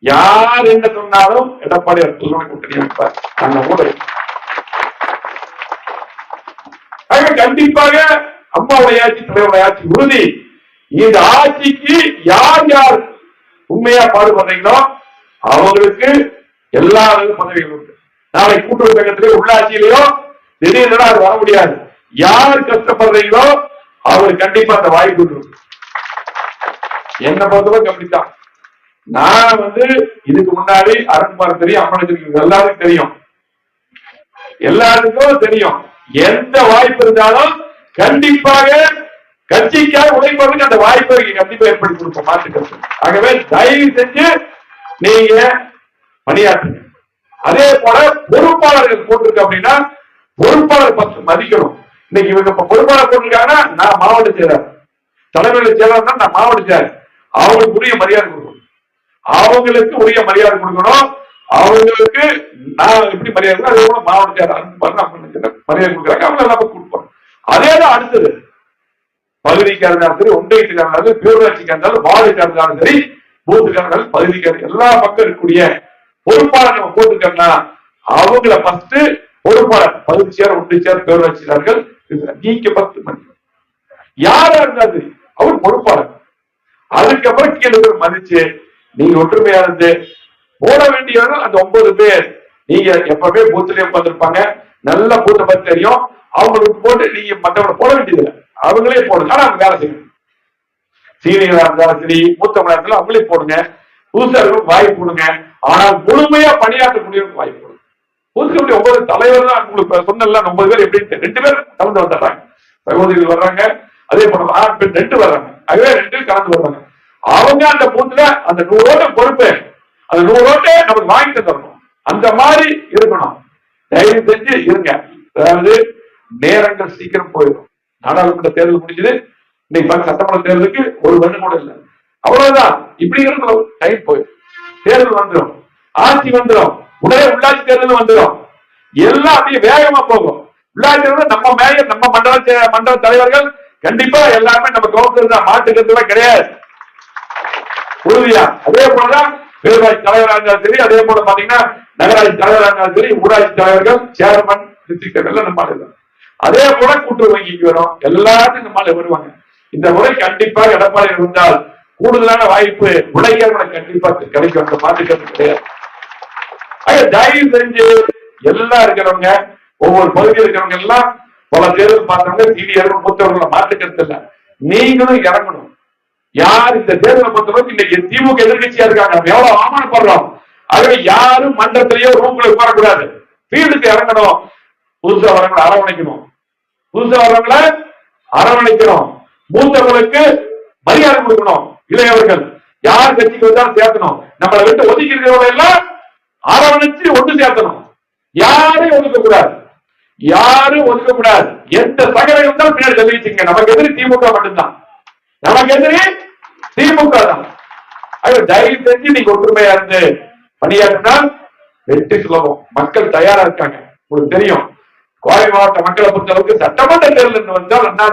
A: யார் என்ன சொன்னாலும் எடப்பாடி கூட்டணி அமைப்பார். அந்த ஊழல் கண்டிப்பாக அம்மாவுடைய ஆட்சி தலைவருடைய ஆட்சி உறுதி. இந்த ஆட்சிக்கு யார் யார் உண்மையா பாடுபடுறீங்களோ அவங்களுக்கு எல்லா பதவிகளும் உண்டு. நாளை கூட்டுறவு சங்கத்திலே உள்ளாட்சியிலேயோ திடீர்னு அது வர முடியாது. யார் கஷ்டப்படுறீங்களோ அவருக்கு கண்டிப்பா அந்த வாய்ப்பு உண்டு. என்ன பொறுத்தவரைக்கும் அப்படித்தான். நான் வந்து இதுக்கு முன்னாடி அரண்குமார் தெரியும், அம்மனுக்கு எல்லாருக்கும் தெரியும், எல்லாருக்கும் தெரியும். எந்த வாய்ப்பு இருந்தாலும் கண்டிப்பாக கட்சிக்காக உழைப்பதற்கு அந்த வாய்ப்பை கண்டிப்பா ஏற்படுத்தி கொடுப்போம். மாற்றுக்கிறது. ஆகவே தயவு செஞ்சு நீங்க பணியாற்றுங்க. அதே போல பொறுப்பாளர்கள் போட்டிருக்கு அப்படின்னா பொறுப்பாளர் மதிக்கணும். இன்னைக்கு இவங்க பொறுப்பாளர் போட்டிருக்காங்கன்னா நான் மாவட்ட செயலர், தலைமையில் செயலர்னா நான் மாவட்ட செயலர். அவங்களுக்கு உரிய மரியாதை கொடுக்கணும். அவங்களுக்கு உரிய மரியாதை கொடுக்கணும். அவங்களுக்கு நான் எப்படி மரியாதை அதே போல மாவட்ட செயலர் மரியாதை கொடுக்குறாங்க. அவங்க எல்லாமே கொடுப்போம். அதேதான் அடுத்தது பகுதிக்காக இருந்தாலும் சரி, ஒன்றியத்துக்காக இருந்தாலும், பேரூராட்சிக்காக இருந்தாலும், வார்டுக்காக இருந்தாலும் சரி, பூத்துக்காக இருந்தாலும், பகுதிக்காக எல்லா பக்கம் இருக்கக்கூடிய பொறுப்பாளர் நம்ம போட்டுக்கோங்கன்னா அவங்கள ஃபர்ஸ்ட் பொறுப்பாளர் பகுதி சேர், ஒன்றிய சேர், பேரூராட்சியாளர்கள் நீங்க 10 மணி யாரா இருந்தாது அவர் பொறுப்பாளர். அதுக்கப்புறம் கீழே மதிச்சு நீங்க ஒற்றுமையா இருந்து போட வேண்டியவர்கள் அந்த 9 பேர் நீங்க எப்பவுமே பூத்திலே உட்கார்ந்துருப்பாங்க. நல்ல பூத்தை பத்தி தெரியும். அவங்களுக்கு போட்டு நீங்க மற்றவங்களை போட வேண்டியதில்லை, அவங்களே போடுங்க. ஆனா அவங்க வேலை செய்யணும். சீனியரா இருந்தாலும் சரி, மூத்தவங்களா இருந்தாலும் அவங்களே போடுங்க. புதுசா இருக்கும் வாய்ப்பு கொடுங்க. ஆனால் முழுமையா பணியாற்றக்கூடியவருக்கு வாய்ப்பு கொடுங்க. புதுசு 9 தலைவர் தான் உங்களுக்கு சொன்ன 9 பேர் எப்படி 2 பேர் கலந்து வந்துடுறாங்க. சகோதரிகள் வர்றாங்க, அதே போல ஆண் பெண் 2 வர்றாங்க. அதுவே 2 கலந்து வர்றாங்க. அவங்க அந்த பூத்துல அந்த 100 ஓட்ட பொறுப்பு, அந்த 100 ஓட்டை நமக்கு வாங்கிட்டு தரணும். அந்த மாதிரி இருக்கணும். தயவு செஞ்சு இருங்க. அதாவது நேரங்கள் சீக்கிரம் போயிடும். நாடாளுமன்ற தேர்தல் முடிஞ்சது. இன்னைக்கு சட்டமன்ற தேர்தலுக்கு 1 வருடம் கூட இல்லை. அவ்வளவுதான். இப்படி இருக்கணும். டைம் போயிடும். தேர்தல் வந்துடும், ஆட்சி வந்துடும், உடனே உள்ளாட்சி தேர்தல் வந்துடும். எல்லாம் அப்படியே வேகமா போகும். உள்ளாட்சி தேர்தல் நம்ம மேயர், நம்ம மண்டல தலைவர்கள் கண்டிப்பா எல்லாருமே நம்ம கவுன்சிலர் தான். மாட்டுக்கிறதுலாம் கிடையாது. உறுதியா. அதே போலதான் பேரூராட்சி தலைவராக இருந்தாலும் சரி, அதே போல பாத்தீங்கன்னா நகராட்சி தலைவராக இருந்தாலும் சரி, ஊராட்சி தலைவர்கள், சேர்மன், டிஸ்ட்ரிக்ட் எல்லாம் நம்ம ஆளுங்க. அதே போல கூட்டுறவு வங்கிக்கு வரும், எல்லாத்தையும் நம்ம வருவாங்க. இந்த முறை கண்டிப்பாக எடப்பாடி இருந்தால் கூடுதலான வாய்ப்பு உழைக்கிறவங்களை கண்டிப்பா கிடைக்கும். அந்த மாற்றுக்கிறது கிடையாது. தயவு செஞ்சு எல்லாம் இருக்கிறவங்க, ஒவ்வொரு பகுதியில் இருக்கிறவங்க எல்லாம் பல தேர்தல் பார்த்தவங்க, சீனியர்கள், மூத்தவர்களை மாற்றுக்கிறது இல்ல. நீங்களும் இறங்கணும். யார் இந்த தேர்தலை பொறுத்தவரைக்கும் இன்னைக்கு திமுக எதிர்கட்சியா இருக்காங்க, எவ்வளவு அவமானப்படுறோம். ஆகவே யாரும் மன்றத்திலேயோ ரூம்ல உட்காரக்கூடாது, ஃபீல்டுக்கு இறங்கணும். புதுசா வரவங்களை அரவணைக்கணும், புதுசா வரவங்களை அரவணைக்கணும், மூத்தவர்களுக்கு மரியாதை கொடுக்கணும். இளையவர்கள் யார் கட்சிக்கு வந்தாலும் சேர்க்கணும். நம்மளை விட்டு ஒதுக்கி இருக்கிறவங்க எல்லாம் அரவணைச்சு ஒன்று சேர்த்தணும். யாரும் ஒதுக்கக்கூடாது, யாரும் ஒதுக்கக்கூடாது. எந்த சகலை இருந்தாலும் பின்னாடி தெரிவிச்சுங்க. நமக்கு எதிரி திமுக மட்டும்தான், நமக்கு எதிரி திமுக தான். தயவு செஞ்சு நீங்க ஒற்றுமையா இருந்து பணியாற்றினால் வெற்றி சுலபம். மக்கள் தயாரா இருக்காங்க. உங்களுக்கு தெரியும், கோவை மாவட்ட மக்களை பொறுத்தளவுக்கு சட்டமன்ற தேர்தல் வந்தால் அண்ணா